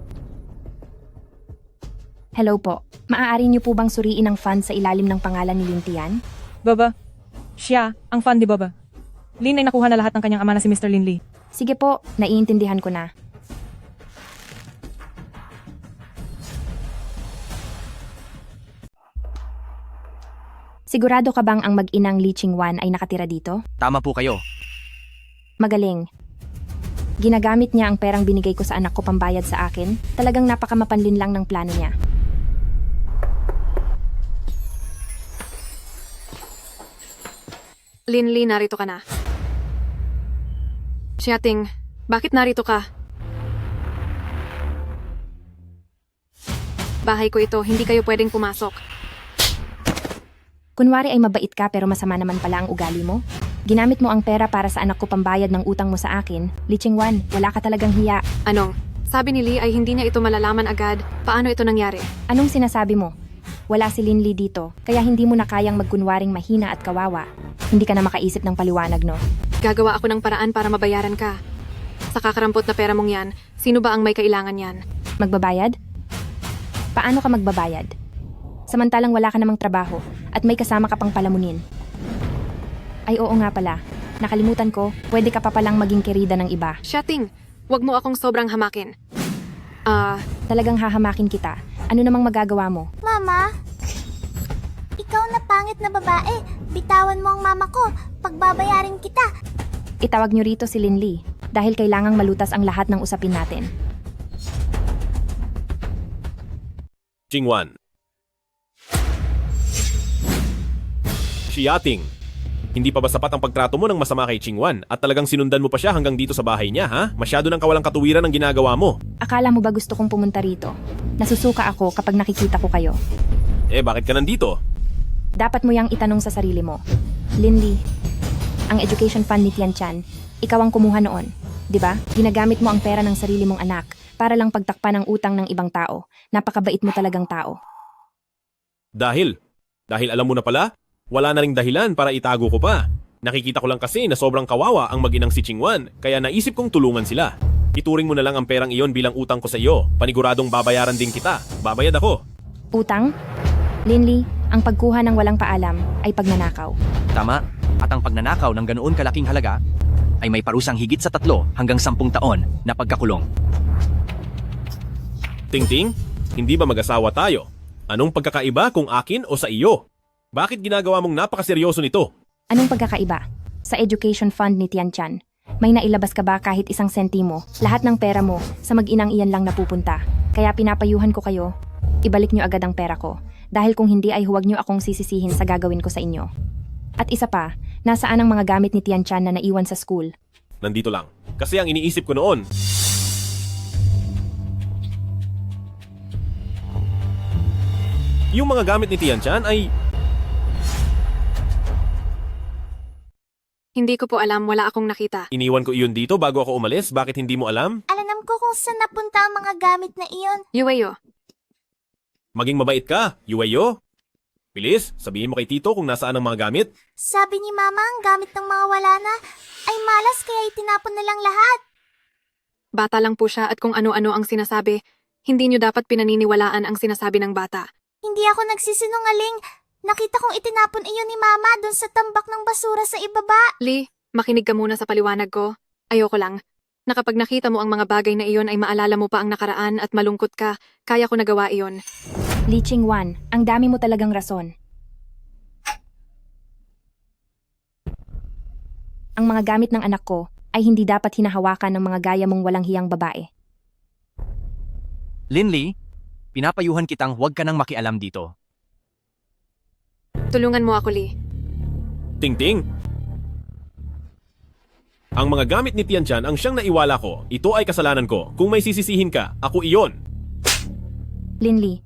Hello po, maaari niyo po bang suriin ang fund sa ilalim ng pangalan ni Lintian? Baba, siya, ang fan di Baba. Lin ay nakuha na lahat ng kanyang ama na si Mr. Linley. Sige po, naiintindihan ko na. Sigurado ka bang ang mag-inang Lee Chingwan ay nakatira dito? Tama po kayo. Magaling. Ginagamit niya ang perang binigay ko sa anak ko pambayad sa akin. Talagang napakamapanlin lang ng plano niya. Linley, narito ka na. Xiating, bakit narito ka? Bahay ko ito, hindi kayo pwedeng pumasok. Kunwari ay mabait ka pero masama naman pala ang ugali mo. Ginamit mo ang pera para sa anak ko pambayad ng utang mo sa akin. Lee Chingwan, wala ka talagang hiya. Anong? Sabi ni Lee ay hindi niya ito malalaman agad. Paano ito nangyari? Anong sinasabi mo? Wala si Linley dito, kaya hindi mo na kayang magkunwaring mahina at kawawa. Hindi ka na makaisip ng paliwanag, no? Gagawa ako ng paraan para mabayaran ka. Sa kakarampot na pera mong yan, sino ba ang may kailangan yan? Magbabayad? Paano ka magbabayad? Samantalang wala ka namang trabaho at may kasama ka pang palamunin. Ay oo nga pala, nakalimutan ko, pwede ka pa palang maging kerida ng iba. Xiating, wag mo akong sobrang hamakin. Talagang hahamakin kita. Ano namang magagawa mo? Mama, ikaw na pangit na babae. Bitawan mo ang mama ko. Pagbabayarin kita. Itawag niyo rito si Linley dahil kailangang malutas ang lahat ng usapin natin. Chingwan. Xiating. Hindi pa ba sapat ang pagtrato mo ng masama kay Chingwan at talagang sinundan mo pa siya hanggang dito sa bahay niya, ha? Masyado nang kawalang katuwiran ang ginagawa mo. Akala mo ba gusto kong pumunta rito? Nasusuka ako kapag nakikita ko kayo. Bakit ka nandito? Dapat mo yang itanong sa sarili mo. Linley, ang education fund ni Tianchan, ikaw ang kumuha noon. Di ba? Ginagamit mo ang pera ng sarili mong anak para lang pagtakpan ang utang ng ibang tao. Napakabait mo talagang tao. Dahil alam mo na pala, wala na ring dahilan para itago ko pa. Nakikita ko lang kasi na sobrang kawawa ang mag-inang si Chingwan, kaya naisip kong tulungan sila. Ituring mo na lang ang perang iyon bilang utang ko sa iyo. Paniguradong babayaran din kita. Babayad ako. Utang? Linley, ang pagkuha ng walang paalam ay pagnanakaw. Tama, at ang pagnanakaw ng ganoon kalaking halaga ay may parusang higit sa 3 hanggang 10 taon na pagkakulong. Tingting, hindi ba mag-asawa tayo? Anong pagkakaiba kung akin o sa iyo? Bakit ginagawa mong napakaseryoso nito? Anong pagkakaiba? Sa education fund ni Tianchan, may nailabas ka ba kahit isang sentimo? Lahat ng pera mo sa mag-inang iyan lang napupunta. Kaya pinapayuhan ko kayo, ibalik nyo agad ang pera ko. Dahil kung hindi ay huwag nyo akong sisisihin sa gagawin ko sa inyo. At isa pa, nasaan ang mga gamit ni Tianchan na naiwan sa school? Nandito lang. Kasi ang iniisip ko noon, yung mga gamit ni Tianchan ay Hindi ko po alam, wala akong nakita. Iniwan ko iyon dito bago ako umalis, bakit hindi mo alam? Alam ko kung saan napunta ang mga gamit na iyon. Yueyo, Maging mabait ka, Yueyo. Bilis, sabihin mo kay Tito kung nasaan ang mga gamit. Sabi ni Mama ang gamit ng mga wala na ay malas kaya itinapon na lang lahat. bata lang po siya at kung ano-ano ang sinasabi, hindi niyo dapat pinaniniwalaan ang sinasabi ng bata. Hindi ako nagsisinungaling. Nakita kong itinapon iyon ni Mama doon sa tambak ng basura sa ibaba. Lee, makinig ka muna sa paliwanag ko. Ayoko lang. Na kapag nakita mo ang mga bagay na iyon ay maalala mo pa ang nakaraan at malungkot ka, kaya ko nagawa iyon. Lee Ching-wan, ang dami mo talagang rason. Ang mga gamit ng anak ko ay hindi dapat hinahawakan ng mga gaya mong walang hiyang babae. Linley, pinapayuhan kitang huwag ka nang makialam dito. Tulungan mo ako, Lee. Ting-ting. Ang mga gamit ni Tian-chan ang siyang naiwala ko. Ito ay kasalanan ko. Kung may sisisihin ka, ako iyon. Linley,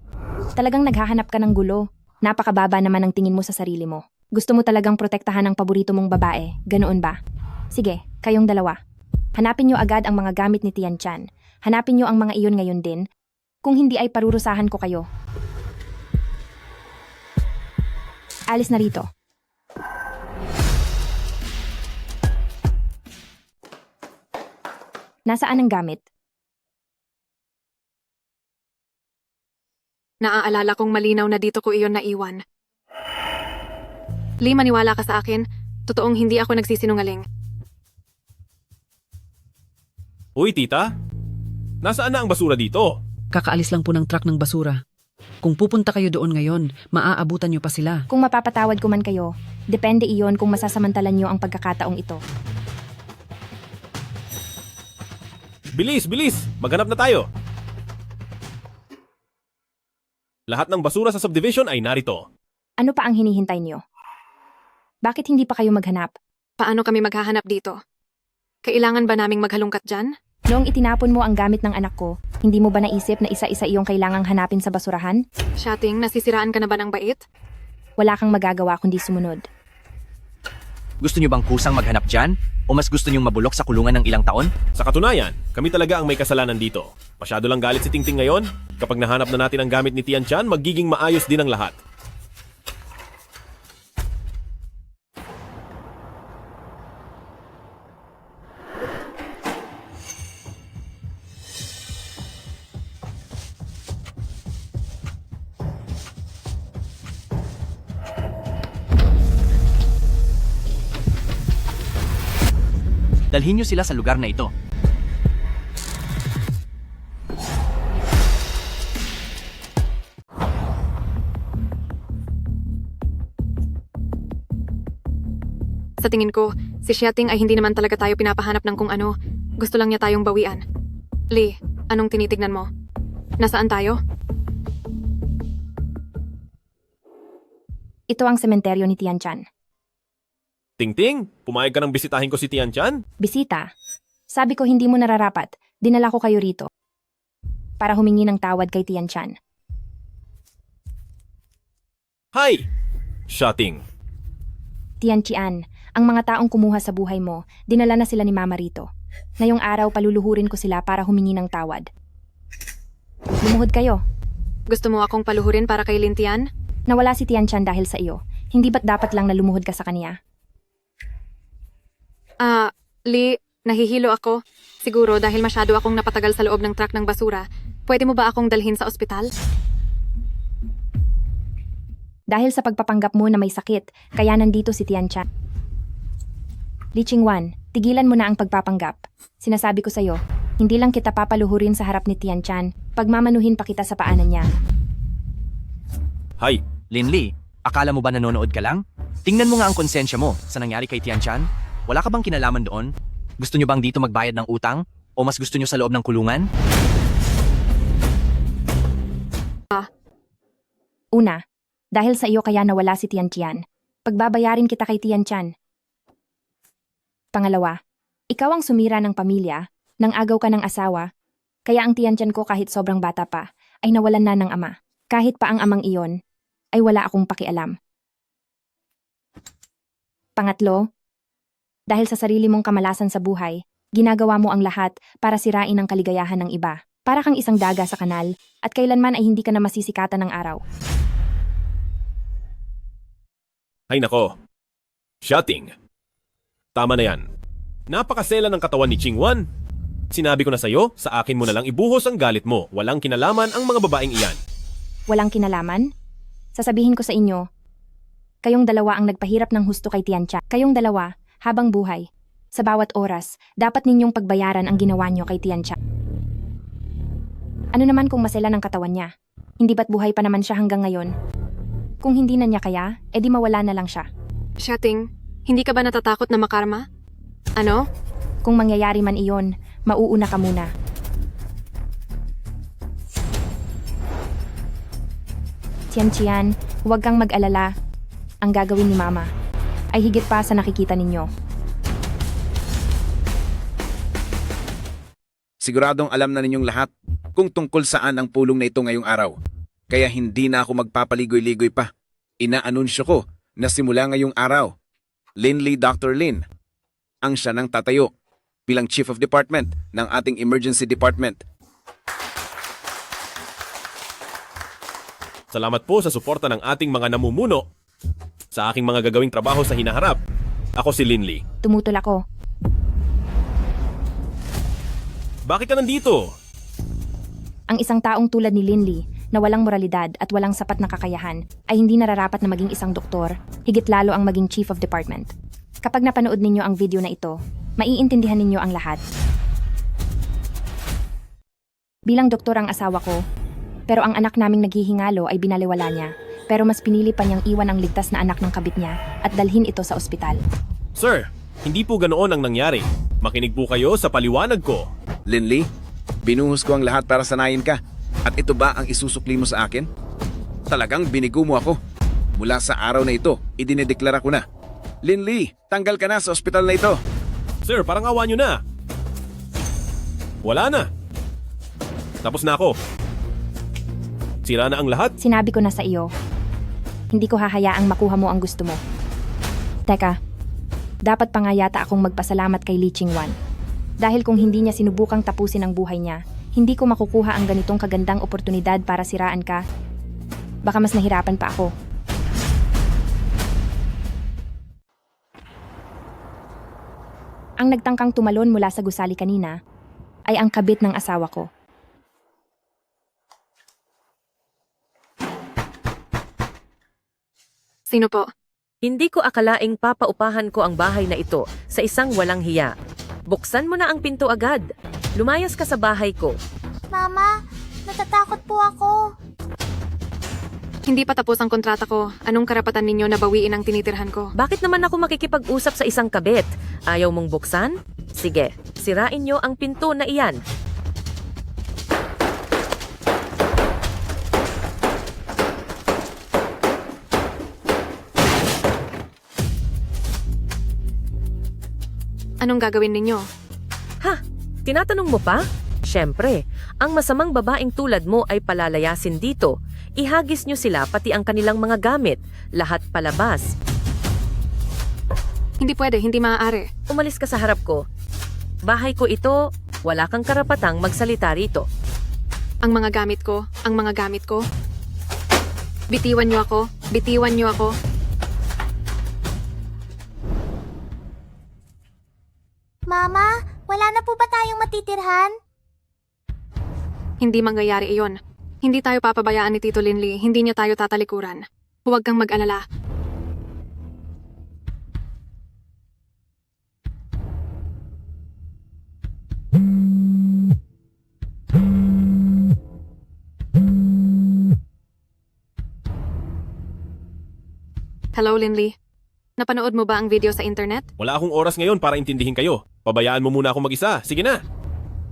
talagang naghahanap ka ng gulo. Napakababa naman ang tingin mo sa sarili mo. Gusto mo talagang protektahan ang paborito mong babae, ganoon ba? Sige, kayong dalawa. Hanapin niyo agad ang mga gamit ni Tian-chan. Hanapin niyo ang mga iyon ngayon din. Kung hindi ay parurusahan ko kayo. Alis na rito. Nasaan ang gamit? Naaalala kong malinaw na dito ko iyon naiwan. Lee, maniwala ka sa akin. Totoong hindi ako nagsisinungaling. Uy, tita. Nasaan na ang basura dito? Kakaalis lang po ng truck ng basura. Kung pupunta kayo doon ngayon, maaabutan niyo pa sila. Kung mapapatawad ko man kayo, depende iyon kung masasamantalan niyo ang pagkakataong ito. Bilis, bilis! Maghanap na tayo! Lahat ng basura sa subdivision ay narito. Ano pa ang hinihintay niyo? Bakit hindi pa kayo maghanap? Paano kami maghahanap dito? Kailangan ba naming maghalungkat dyan? Noong itinapon mo ang gamit ng anak ko, hindi mo ba naisip na isa-isa iyong kailangang hanapin sa basurahan? Shating, nasisiraan ka na ba ng bait? Wala kang magagawa kundi sumunod. Gusto niyo bang kusang maghanap dyan? O mas gusto niyong mabulok sa kulungan ng ilang taon? Sa katunayan, kami talaga ang may kasalanan dito. Masyado lang galit si Tingting ngayon. Kapag nahanap na natin ang gamit ni Tian-chan, magiging maayos din ang lahat. Dalhin niyo sila sa lugar na ito. Sa tingin ko, si Shating ay hindi naman talaga tayo pinapahanap ng kung ano. Gusto lang niya tayong bawian. Lee, anong tinitignan mo? Nasaan tayo? Ito ang sementeryo ni Tian-chan. Tingting, pumayag ka ng bisitahin ko si Tian-chan? Bisita? Sabi ko hindi mo nararapat. Dinala ko kayo rito. Para humingi ng tawad kay Tian-chan. Hi! Shating. Tian-chan, ang mga taong kumuha sa buhay mo, dinala na sila ni Mama rito. Ngayong araw paluluhurin ko sila para humingi ng tawad. Lumuhod kayo. Gusto mo akong paluhurin para kay Lintian? Nawala si Tian-chan dahil sa iyo. Hindi ba't dapat lang na lumuhod ka sa kaniya? Lee, nahihilo ako. Siguro dahil masyado akong napatagal sa loob ng truck ng basura. Pwede mo ba akong dalhin sa ospital? Dahil sa pagpapanggap mo na may sakit, kaya nandito si Tian-chan. Lee Ching-wan, tigilan mo na ang pagpapanggap. Sinasabi ko sa'yo, hindi lang kita papaluhurin sa harap ni Tian-chan, pagmamanuhin pa kita sa paanan niya. Hi! Linley, akala mo ba nanonood ka lang? Tingnan mo nga ang konsensya mo sa nangyari kay Tian-chan. Wala ka bang kinalaman doon? Gusto nyo bang dito magbayad ng utang? O mas gusto nyo sa loob ng kulungan? Una, dahil sa iyo kaya nawala si Tian-chan. Pagbabayarin kita kay Tian-chan. Pangalawa, ikaw ang sumira ng pamilya, nang agaw ka ng asawa, kaya ang Tian-chan ko kahit sobrang bata pa, ay nawalan na ng ama. Kahit pa ang amang iyon, ay wala akong pakialam. Pangatlo, Dahil sa sarili mong kamalasan sa buhay, ginagawa mo ang lahat para sirain ang kaligayahan ng iba. Para kang isang daga sa kanal, at kailanman ay hindi ka na masisikatan ng araw. Ay nako. Shutting. Tama na yan. Napakasela ng katawan ni Chingwan. Sinabi ko na sa'yo, sa akin mo na lang ibuhos ang galit mo. Walang kinalaman ang mga babaeng iyan. Walang kinalaman? Sasabihin ko sa inyo, kayong dalawa ang nagpahirap ng husto kay Tiancha. Kayong dalawa, habang buhay. Sa bawat oras, dapat ninyong pagbayaran ang ginawa nyo kay Tiancha. Ano naman kung masela ng katawan niya? Hindi ba't buhay pa naman siya hanggang ngayon? Kung hindi na niya kaya, edi mawala na lang siya. Shutting, hindi ka ba natatakot na makarma? Ano? Kung mangyayari man iyon, mauuna ka muna. Tian, huwag kang mag-alala. Ang gagawin ni Mama ay higit pa sa nakikita ninyo. Siguradong alam na ninyong lahat kung tungkol saan ang pulong na ito ngayong araw. Kaya hindi na ako magpapaligoy-ligoy pa. Inaanunsyo ko na simula ngayong araw, Linley Dr. Lin ang siya nang tatayo bilang Chief of Department ng ating Emergency Department. Salamat po sa suporta ng ating mga namumuno sa aking mga gagawing trabaho sa hinaharap. Ako si Linley. Tumutol ako. Bakit ka nandito? Ang isang taong tulad ni Linley, na walang moralidad at walang sapat na kakayahan, ay hindi nararapat na maging isang doktor, higit lalo ang maging Chief of Department. Kapag napanood ninyo ang video na ito, maiintindihan ninyo ang lahat. Bilang doktor ang asawa ko, pero ang anak naming naghihingalo ay binaliwala niya, pero mas pinili pa niyang iwan ang ligtas na anak ng kabit niya at dalhin ito sa ospital. Sir, hindi po ganoon ang nangyari. Makinig po kayo sa paliwanag ko. Linley, binuhos ko ang lahat para sanayin ka. At ito ba ang isusukli mo sa akin? Talagang binigo mo ako. Mula sa araw na ito, idinedeklara ko na. Linley, tanggal ka na sa ospital na ito. Sir, parang awa nyo na. Wala na. Tapos na ako. Sira na ang lahat. Sinabi ko na sa iyo, hindi ko hahayaang makuha mo ang gusto mo. Teka, dapat pa nga yata akong magpasalamat kay Li Chingwan. Dahil kung hindi niya sinubukang tapusin ang buhay niya, hindi ko makukuha ang ganitong kagandang oportunidad para siraan ka. Baka mas nahirapan pa ako. Ang nagtangkang tumalon mula sa gusali kanina ay ang kabit ng asawa ko. Sino po? Hindi ko akalaing papaupahan ko ang bahay na ito sa isang walang hiya. Buksan mo na ang pinto agad. Lumayas ka sa bahay ko. Mama, natatakot po ako. Hindi pa tapos ang kontrata ko. Anong karapatan ninyo na bawiin ang tinitirhan ko? Bakit naman ako makikipag-usap sa isang kabit? Ayaw mong buksan? Sige, sirain nyo ang pinto na iyan. Anong gagawin ninyo? Ha? Tinatanong mo pa? Siyempre, ang masamang babaeng tulad mo ay palalayasin dito. Ihagis nyo sila pati ang kanilang mga gamit. Lahat palabas. Hindi pwede, hindi maaari. Umalis ka sa harap ko. Bahay ko ito, wala kang karapatang magsalita rito. Ang mga gamit ko, ang mga gamit ko. Bitiwan nyo ako, bitiwan nyo ako. Mama, wala na po ba tayong matitirhan? Hindi mangyayari iyon. Hindi tayo papabayaan ni Tito Linley, hindi niya tayo tatalikuran. Huwag kang mag-alala. Hello, Linley. Napanood mo ba ang video sa internet? Wala akong oras ngayon para intindihin kayo. Pabayaan mo muna akong mag-isa. Sige na.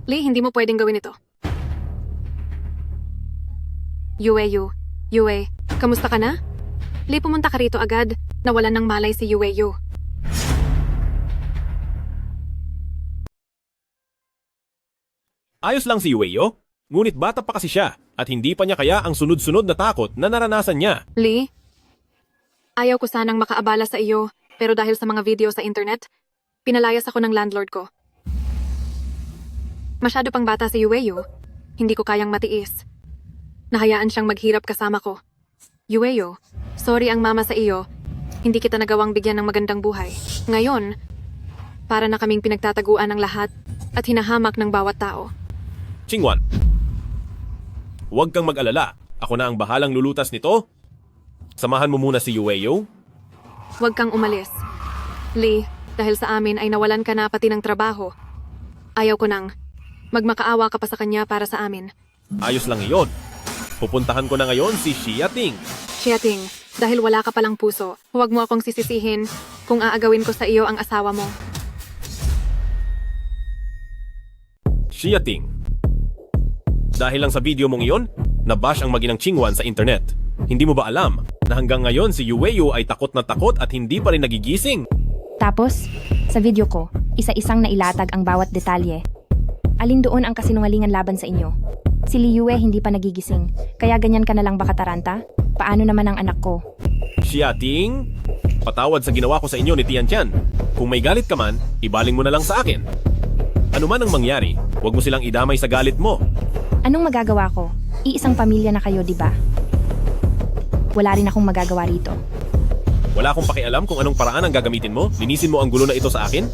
Lee, hindi mo pwedeng gawin ito. Yue, kamusta ka na? Lee, pumunta ka rito agad. Nawalan ng malay si Yue. Ayos lang si Yueyo. Ngunit bata pa kasi siya at hindi pa niya kaya ang sunod-sunod na takot na naranasan niya. Lee, ayaw ko sanang makaabala sa iyo, pero dahil sa mga video sa internet, Pinalayas ako ng landlord ko. Masyado pang bata si Yueyo. Hindi ko kayang matiis. Nahayaan siyang maghirap kasama ko. Yueyo, sorry ang mama sa iyo. Hindi kita nagawang bigyan ng magandang buhay. Ngayon, para na kaming pinagtataguan ng lahat at hinahamak ng bawat tao. Chingwan, huwag kang mag-alala. Ako na ang bahalang lulutas nito. Samahan mo muna si Yueyo. Huwag kang umalis. Lee, dahil sa amin ay nawalan ka na pati ng trabaho. Ayaw ko nang magmakaawa ka pa sa kanya para sa amin. Ayos lang iyon. Pupuntahan ko na ngayon si Xiating. Xiating, dahil wala ka palang puso, huwag mo akong sisisihin kung aagawin ko sa iyo ang asawa mo. Xiating. Dahil lang sa video mong iyon, nabash ang maginang Chingwan sa internet. Hindi mo ba alam na hanggang ngayon si Yueyo ay takot na takot at hindi pa rin nagigising? Tapos, sa video ko, isa-isang nailatag ang bawat detalye. Alin doon ang kasinungalingan laban sa inyo? Si Liyue hindi pa nagigising, kaya ganyan ka na lang ba kataranta? Paano naman ang anak ko? Xiating, patawad sa ginawa ko sa inyo ni Tiantian. Kung may galit ka man, ibaling mo na lang sa akin. Ano man ang mangyari, huwag mo silang idamay sa galit mo. Anong magagawa ko? Iisang pamilya na kayo, di ba? Wala rin akong magagawa rito. Wala akong pakialam kung anong paraan ang gagamitin mo. Linisin mo ang gulo na ito sa akin.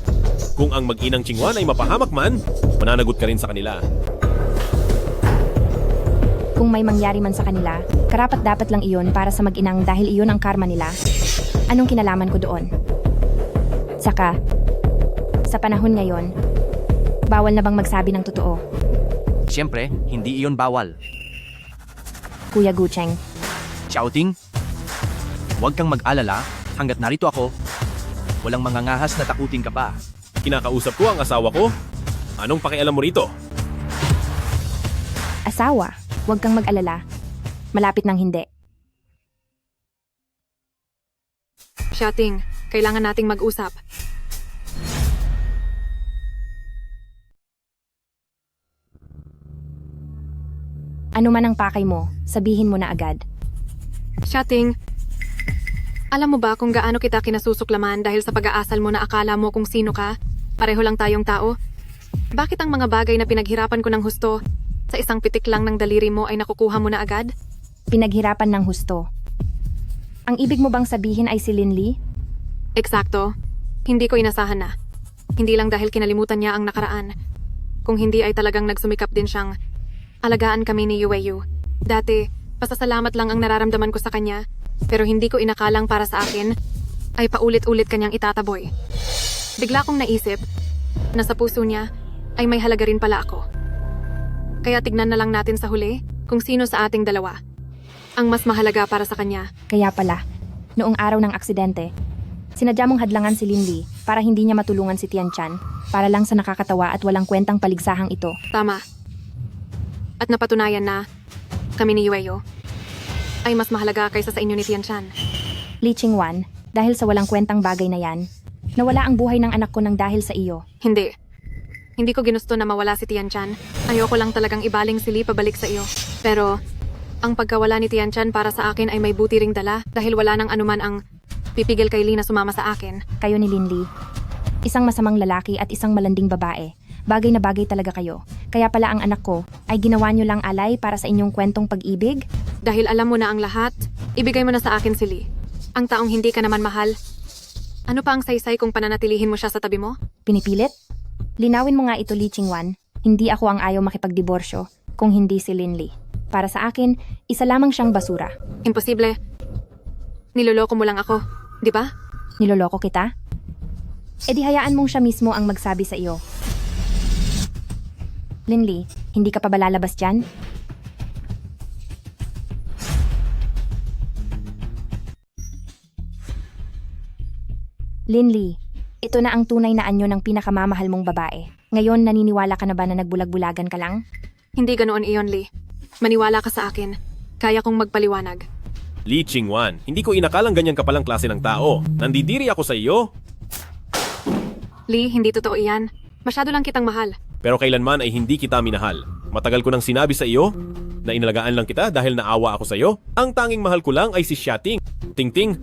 Kung ang mag-inang Chingwan ay mapahamak man, mananagot ka rin sa kanila. Kung may mangyari man sa kanila, karapat-dapat lang iyon para sa mag-inang dahil iyon ang karma nila. Anong kinalaman ko doon? Saka, sa panahon ngayon, bawal na bang magsabi ng totoo? Siyempre, hindi iyon bawal. Kuya Gucheng, Xiaoting, huwag kang mag-alala hanggat narito ako. Walang mangangahas na takutin ka pa. Kinakausap ko ang asawa ko. Anong pakialam mo rito? asawa, huwag kang mag-alala. Malapit nang hindi. Xiating, kailangan nating mag-usap. Ano man ang pakay mo, sabihin mo na agad. Xiating, alam mo ba kung gaano kita kinasusuklaman dahil sa pag-aasal mo na akala mo kung sino ka? Pareho lang tayong tao? Bakit ang mga bagay na pinaghirapan ko ng husto, sa isang pitik lang ng daliri mo ay nakukuha mo na agad? Pinaghirapan ng husto. Ang ibig mo bang sabihin ay si Linli? Eksakto. Hindi ko inasahan na. Hindi lang dahil kinalimutan niya ang nakaraan. Kung hindi ay talagang nagsumikap din siyang alagaan kami ni Yueyu. Dati, pasasalamat lang ang nararamdaman ko sa kanya, pero hindi ko inakalang para sa akin ay paulit-ulit kanyang itataboy. Bigla kong naisip na sa puso niya ay may halaga rin pala ako. Kaya tignan na lang natin sa huli kung sino sa ating dalawa ang mas mahalaga para sa kanya. Kaya pala, noong araw ng aksidente, sinadya mong hadlangan si Linli para hindi niya matulungan si Tianchan para lang sa nakakatawa at walang kwentang paligsahang ito. Tama. At napatunayan na kami ni Yueyu ay mas mahalaga kaysa sa inyo ni Tianchan. Li Qingwan, dahil sa walang kwentang bagay na yan, nawala ang buhay ng anak ko nang dahil sa iyo. Hindi. Hindi ko ginusto na mawala si Tianchan. Ayoko lang talagang ibaling si Li pabalik sa iyo. Pero, ang pagkawala ni Tianchan para sa akin ay may buti ring dala dahil wala nang anuman ang pipigil kay Li na sumama sa akin. Kayo ni Linli. Isang masamang lalaki at isang malanding babae. Bagay na bagay talaga kayo. Kaya pala ang anak ko ay ginawa niyo lang alay para sa inyong kwentong pag-ibig? Dahil alam mo na ang lahat, ibigay mo na sa akin si Li. Ang taong hindi ka naman mahal. Ano pa ang saysay kung pananatilihin mo siya sa tabi mo? Pinipilit? Linawin mo nga ito, Li Qingwan. Hindi ako ang ayaw makipagdiborsyo kung hindi si Linli. Para sa akin, isa lamang siyang basura. Imposible. Niloloko mo lang ako, di ba? Niloloko kita? E di hayaan mong siya mismo ang magsabi sa iyo. Linli, hindi ka pa ba lalabas dyan? Linli, ito na ang tunay na anyo ng pinakamamahal mong babae. Ngayon, naniniwala ka na ba na nagbulag-bulagan ka lang? Hindi ganoon iyon, Li. Maniwala ka sa akin. Kaya kong magpaliwanag. Li Qingwan, hindi ko inakalang ganyan ka palang klase ng tao. Nandidiri ako sa iyo. Li, hindi totoo iyan. Masyado lang kitang mahal. Pero kailanman ay hindi kita minahal. Matagal ko nang sinabi sa iyo na inalagaan lang kita dahil naawa ako sa iyo. Ang tanging mahal ko lang ay si Xiating. Tingting,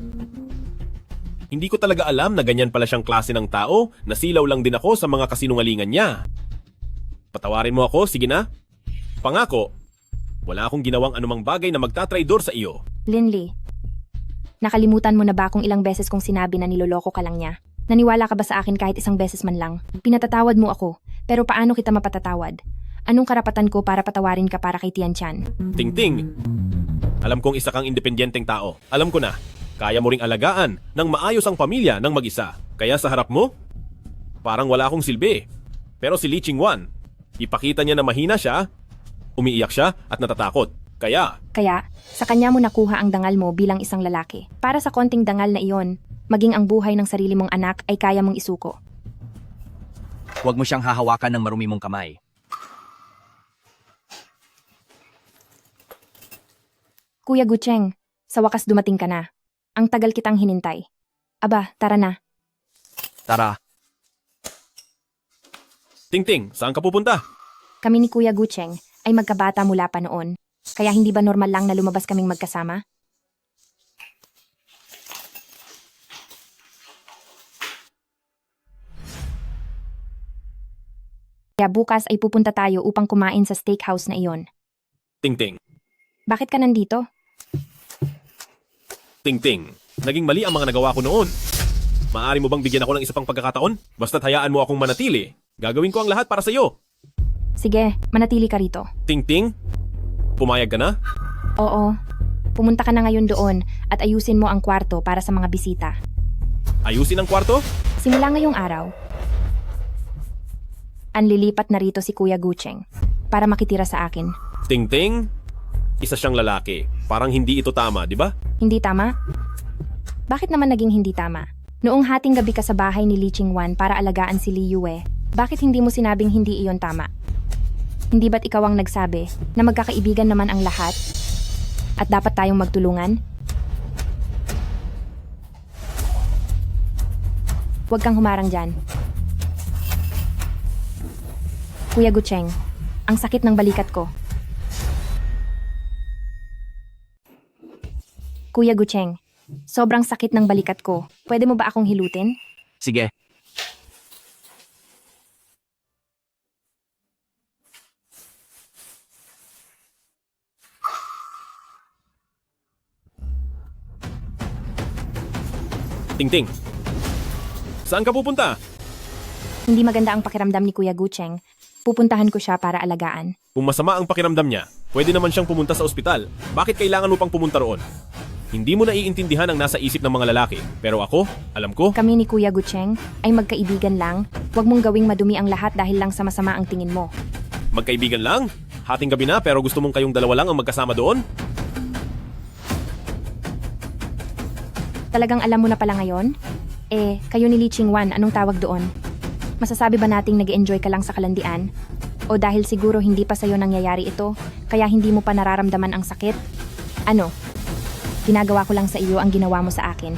Hindi ko talaga alam na ganyan pala siyang klase ng tao, nasilaw lang din ako sa mga kasinungalingan niya. Patawarin mo ako, sige na? Pangako, wala akong ginawang anumang bagay na magtatraidor sa iyo. Linley, nakalimutan mo na ba kung ilang beses kong sinabi na niloloko ka lang niya? Naniwala ka ba sa akin kahit isang beses man lang? Pinatatawad mo ako, pero paano kita mapatatawad? Anong karapatan ko para patawarin ka para kay Tian Chan? Tingting, alam kong isa kang independenteng tao. Alam ko na, kaya mo ring alagaan ng maayos ang pamilya ng mag-isa. Kaya sa harap mo, parang wala akong silbi. Pero si Lee Ching-wan, ipakita niya na mahina siya, umiiyak siya at natatakot. Kaya, sa kanya mo nakuha ang dangal mo bilang isang lalaki. Para sa konting dangal na iyon, maging ang buhay ng sarili mong anak ay kaya mong isuko. Huwag mo siyang hahawakan ng marumi mong kamay. Kuya Gucheng, sa wakas dumating ka na. Ang tagal kitang hinintay. Aba, tara na. Tara. Tingting, saan ka pupunta? Kami ni Kuya Gucheng ay magkabata mula pa noon. Kaya hindi ba normal lang na lumabas kaming magkasama? Kaya bukas ay pupunta tayo upang kumain sa steakhouse na iyon. Tingting, Bakit ka nandito? Tingting, naging mali ang mga nagawa ko noon. Maaari mo bang bigyan ako ng isa pang pagkakataon? Basta't hayaan mo akong manatili. Gagawin ko ang lahat para sa iyo. Sige, manatili ka rito. Tingting, pumayag ka na? Oo. Pumunta ka na ngayon doon at ayusin mo ang kwarto para sa mga bisita. Ayusin ang kwarto? Simula ngayong araw, anlilipat na rito si Kuya Gucheng para makitira sa akin. Tingting, isa siyang lalaki. Parang hindi ito tama, di ba? Hindi tama? Bakit naman naging hindi tama? Noong hating gabi ka sa bahay ni Lee Ching-wan para alagaan si Lee Yue, bakit hindi mo sinabing hindi iyon tama? Hindi ba't ikaw ang nagsabi na magkakaibigan naman ang lahat at dapat tayong magtulungan? Huwag kang humarang dyan. Kuya Gucheng, ang sakit ng balikat ko. Kuya Gucheng, sobrang sakit ng balikat ko. Pwede mo ba akong hilutin? Sige. Tingting, saan ka pupunta? Hindi maganda ang pakiramdam ni Kuya Gucheng. Pupuntahan ko siya para alagaan. Kung masama ang pakiramdam niya, pwede naman siyang pumunta sa ospital. Bakit kailangan mo pang pumunta roon? Hindi mo naiintindihan ang nasa isip ng mga lalaki. Pero ako, alam ko. Kami ni Kuya Gucheng ay magkaibigan lang. Huwag mong gawing madumi ang lahat dahil lang sa masama ang tingin mo. Magkaibigan lang? Hating gabi na pero gusto mong kayong dalawa lang ang magkasama doon? Talagang alam mo na pala ngayon? Kayo ni Lee Ching-wan, anong tawag doon? Masasabi ba nating nag-enjoy ka lang sa kalandian? O dahil siguro hindi pa sa'yo nangyayari ito, kaya hindi mo pa nararamdaman ang sakit? Ano? Ginagawa ko lang sa iyo ang ginawa mo sa akin.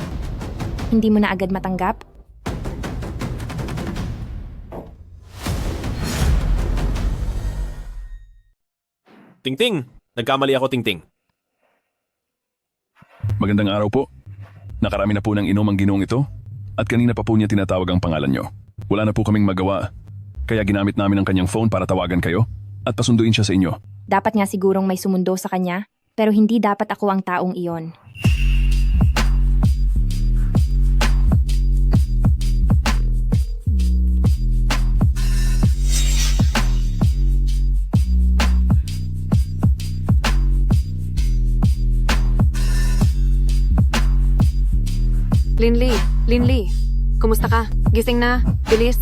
Hindi mo na agad matanggap? Tingting, nagkamali ako, Tingting. Magandang araw po. Nakarami na po ng inom ang ginoong ito at kanina pa po niya tinatawag ang pangalan nyo. Wala na po kaming magawa, kaya ginamit namin ang kanyang phone para tawagan kayo at pasunduin siya sa inyo. Dapat nga sigurong may sumundo sa kanya, pero hindi dapat ako ang taong iyon. Linley, kumusta ka? Gising na, bilis.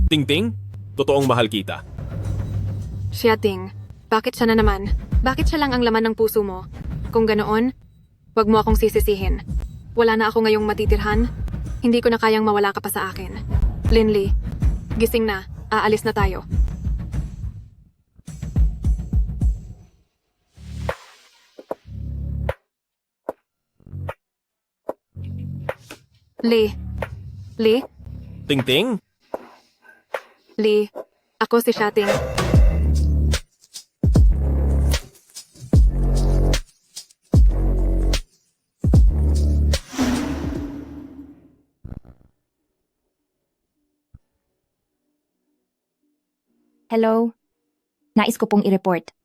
Tingting, totoong mahal kita. Ting, bakit siya na naman? Bakit siya lang ang laman ng puso mo? Kung ganoon, wag mo akong sisisihin. Wala na ako ngayong matitirhan. Hindi ko na kayang mawala ka pa sa akin. Linley, gising na. Aalis na tayo. Lee? Tingting? Lee, ako si Ting. Hello? Nais ko pong i-report.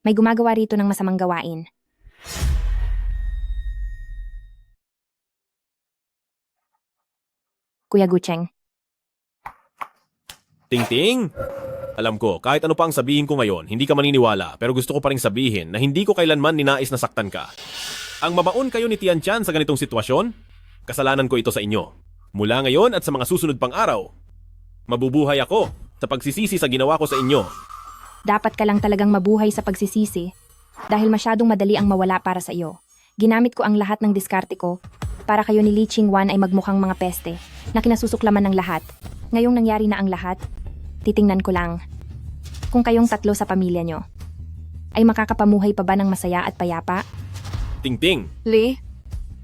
May gumagawa rito ng masamang gawain. Kuya Gucheng. Ting-ting! Alam ko, kahit ano pa ang sabihin ko ngayon, hindi ka maniniwala, pero gusto ko pa rin sabihin na hindi ko kailanman ninais na saktan ka. Ang mabaon kayo ni Tian Chan sa ganitong sitwasyon, kasalanan ko ito sa inyo. Mula ngayon at sa mga susunod pang araw, mabubuhay ako sa pagsisisi sa ginawa ko sa inyo. Dapat ka lang talagang mabuhay sa pagsisisi dahil masyadong madali ang mawala para sa iyo. Ginamit ko ang lahat ng diskarte ko para kayo ni Li Qingwan ay magmukhang mga peste na kinasusuklaman ng lahat. Ngayong nangyari na ang lahat, titingnan ko lang kung kayong tatlo sa pamilya nyo ay makakapamuhay pa ba ng masaya at payapa? Ting-ting! Lee?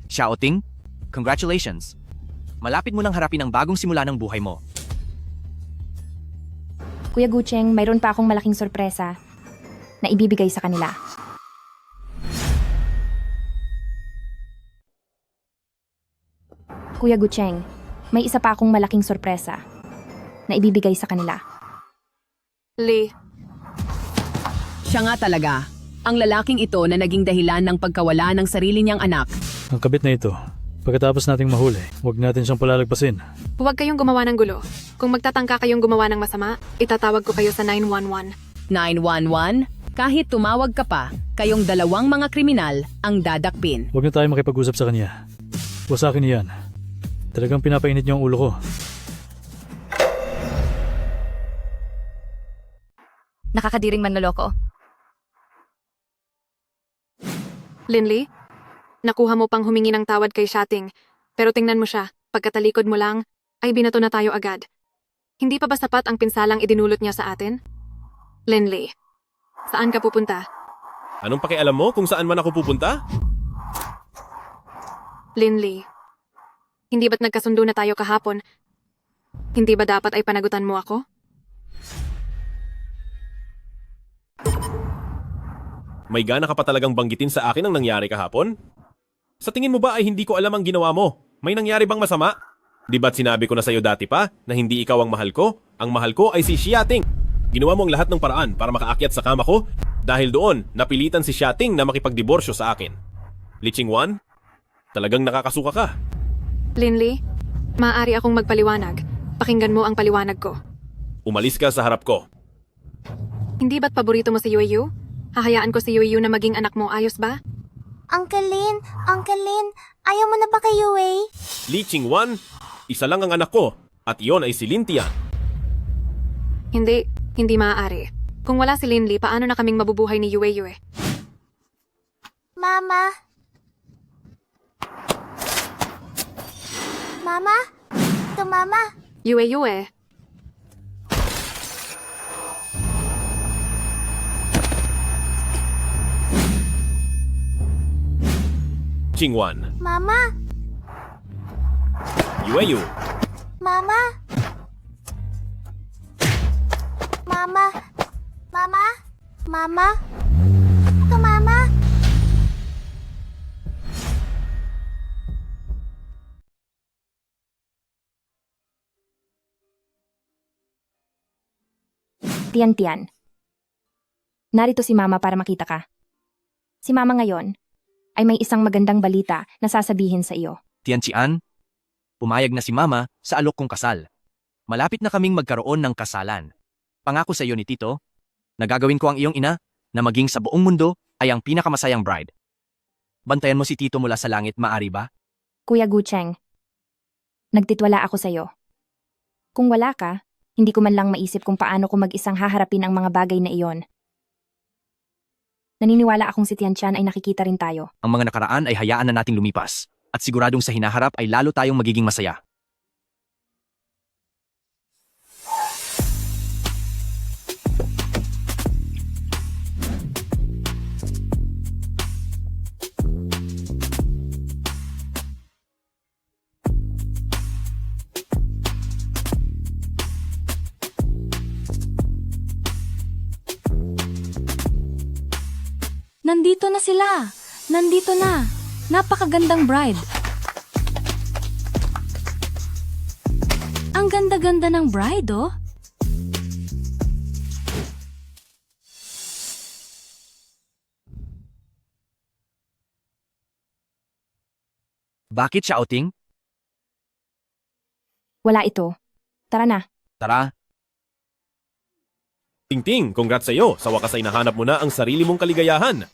Xiaoting, congratulations. Malapit mo nang harapin ang bagong simula ng buhay mo. Kuya Gucheng, mayroon pa akong malaking sorpresa na ibibigay sa kanila. Kuya Gucheng, may isa pa akong malaking sorpresa na ibibigay sa kanila. Lee? Siya nga talaga, ang lalaking ito na naging dahilan ng pagkawala ng sarili niyang anak. Ang kabit na ito, pagkatapos nating mahuli, huwag natin siyang palalagpasin. Huwag kayong gumawa ng gulo. Kung magtatangka kayong gumawa ng masama, itatawag ko kayo sa 911. 911? Kahit tumawag ka pa, kayong dalawang mga kriminal ang dadakpin. Huwag na tayo makipag-usap sa kanya. Huwag sa akin iyan. Talagang pinapainit niyo ang ulo ko. Nakakadiring manloloko. Linley? Nakuha mo pang humingi ng tawad kay Shating, pero tingnan mo siya, pagkatalikod mo lang, ay binato na tayo agad. Hindi pa ba sapat ang pinsalang idinulot niya sa atin? Linley, saan ka pupunta? Anong pakialam mo kung saan man ako pupunta? Linley, hindi ba't nagkasundo na tayo kahapon? Hindi ba dapat ay panagutan mo ako? May gana ka pa talagang banggitin sa akin ang nangyari kahapon? Sa tingin mo ba ay hindi ko alam ang ginawa mo? May nangyari bang masama? Di ba't sinabi ko na sa'yo dati pa na hindi ikaw ang mahal ko? Ang mahal ko ay si Xiating. Ginawa mo ang lahat ng paraan para makaakyat sa kama ko dahil doon napilitan si Xiating na makipagdiborsyo sa akin. Li Qingwan, talagang nakakasuka ka. Linley, maaari akong magpaliwanag. Pakinggan mo ang paliwanag ko. Umalis ka sa harap ko. Hindi ba't paborito mo si Yueyu? Hahayaan ko si Yueyu na maging anak mo, ayos ba? Uncle Lin, ayaw mo na ba kay Yue? Li Qingwan, isa lang ang anak ko at iyon ay si Lin Tian. Hindi maaari. Kung wala si Linley, paano na kaming mabubuhay ni Yueyu? Mama? Mama? Ito, Mama. Yueyu. Qingwan, Mama? Yueyu, Mama? Mama? Mama? Mama? Ito, Mama. Tian. Narito si Mama para makita ka. Si Mama ngayon ay may isang magandang balita na sasabihin sa iyo. Tian, pumayag na si Mama sa alok kong kasal. Malapit na kaming magkaroon ng kasalan. Pangako sa iyo ni Tito, na gagawin ko ang iyong ina na maging sa buong mundo ay ang pinakamasayang bride. Bantayan mo si Tito mula sa langit, maari ba? Kuya Gucheng, nagtitwala ako sa iyo. Kung wala ka, hindi ko man lang maisip kung paano ko mag-isang haharapin ang mga bagay na iyon. Naniniwala akong si Tian Chan ay nakikita rin tayo. Ang mga nakaraan ay hayaan na nating lumipas at siguradong sa hinaharap ay lalo tayong magiging masaya. Nandito na sila. Nandito na. Napakagandang bride. Ang ganda-ganda ng bride, oh. Bakit siya outing? Wala ito. Tara na. Tara. Ting-ting, congrats sa iyo. Sa wakas ay nahanap mo na ang sarili mong kaligayahan.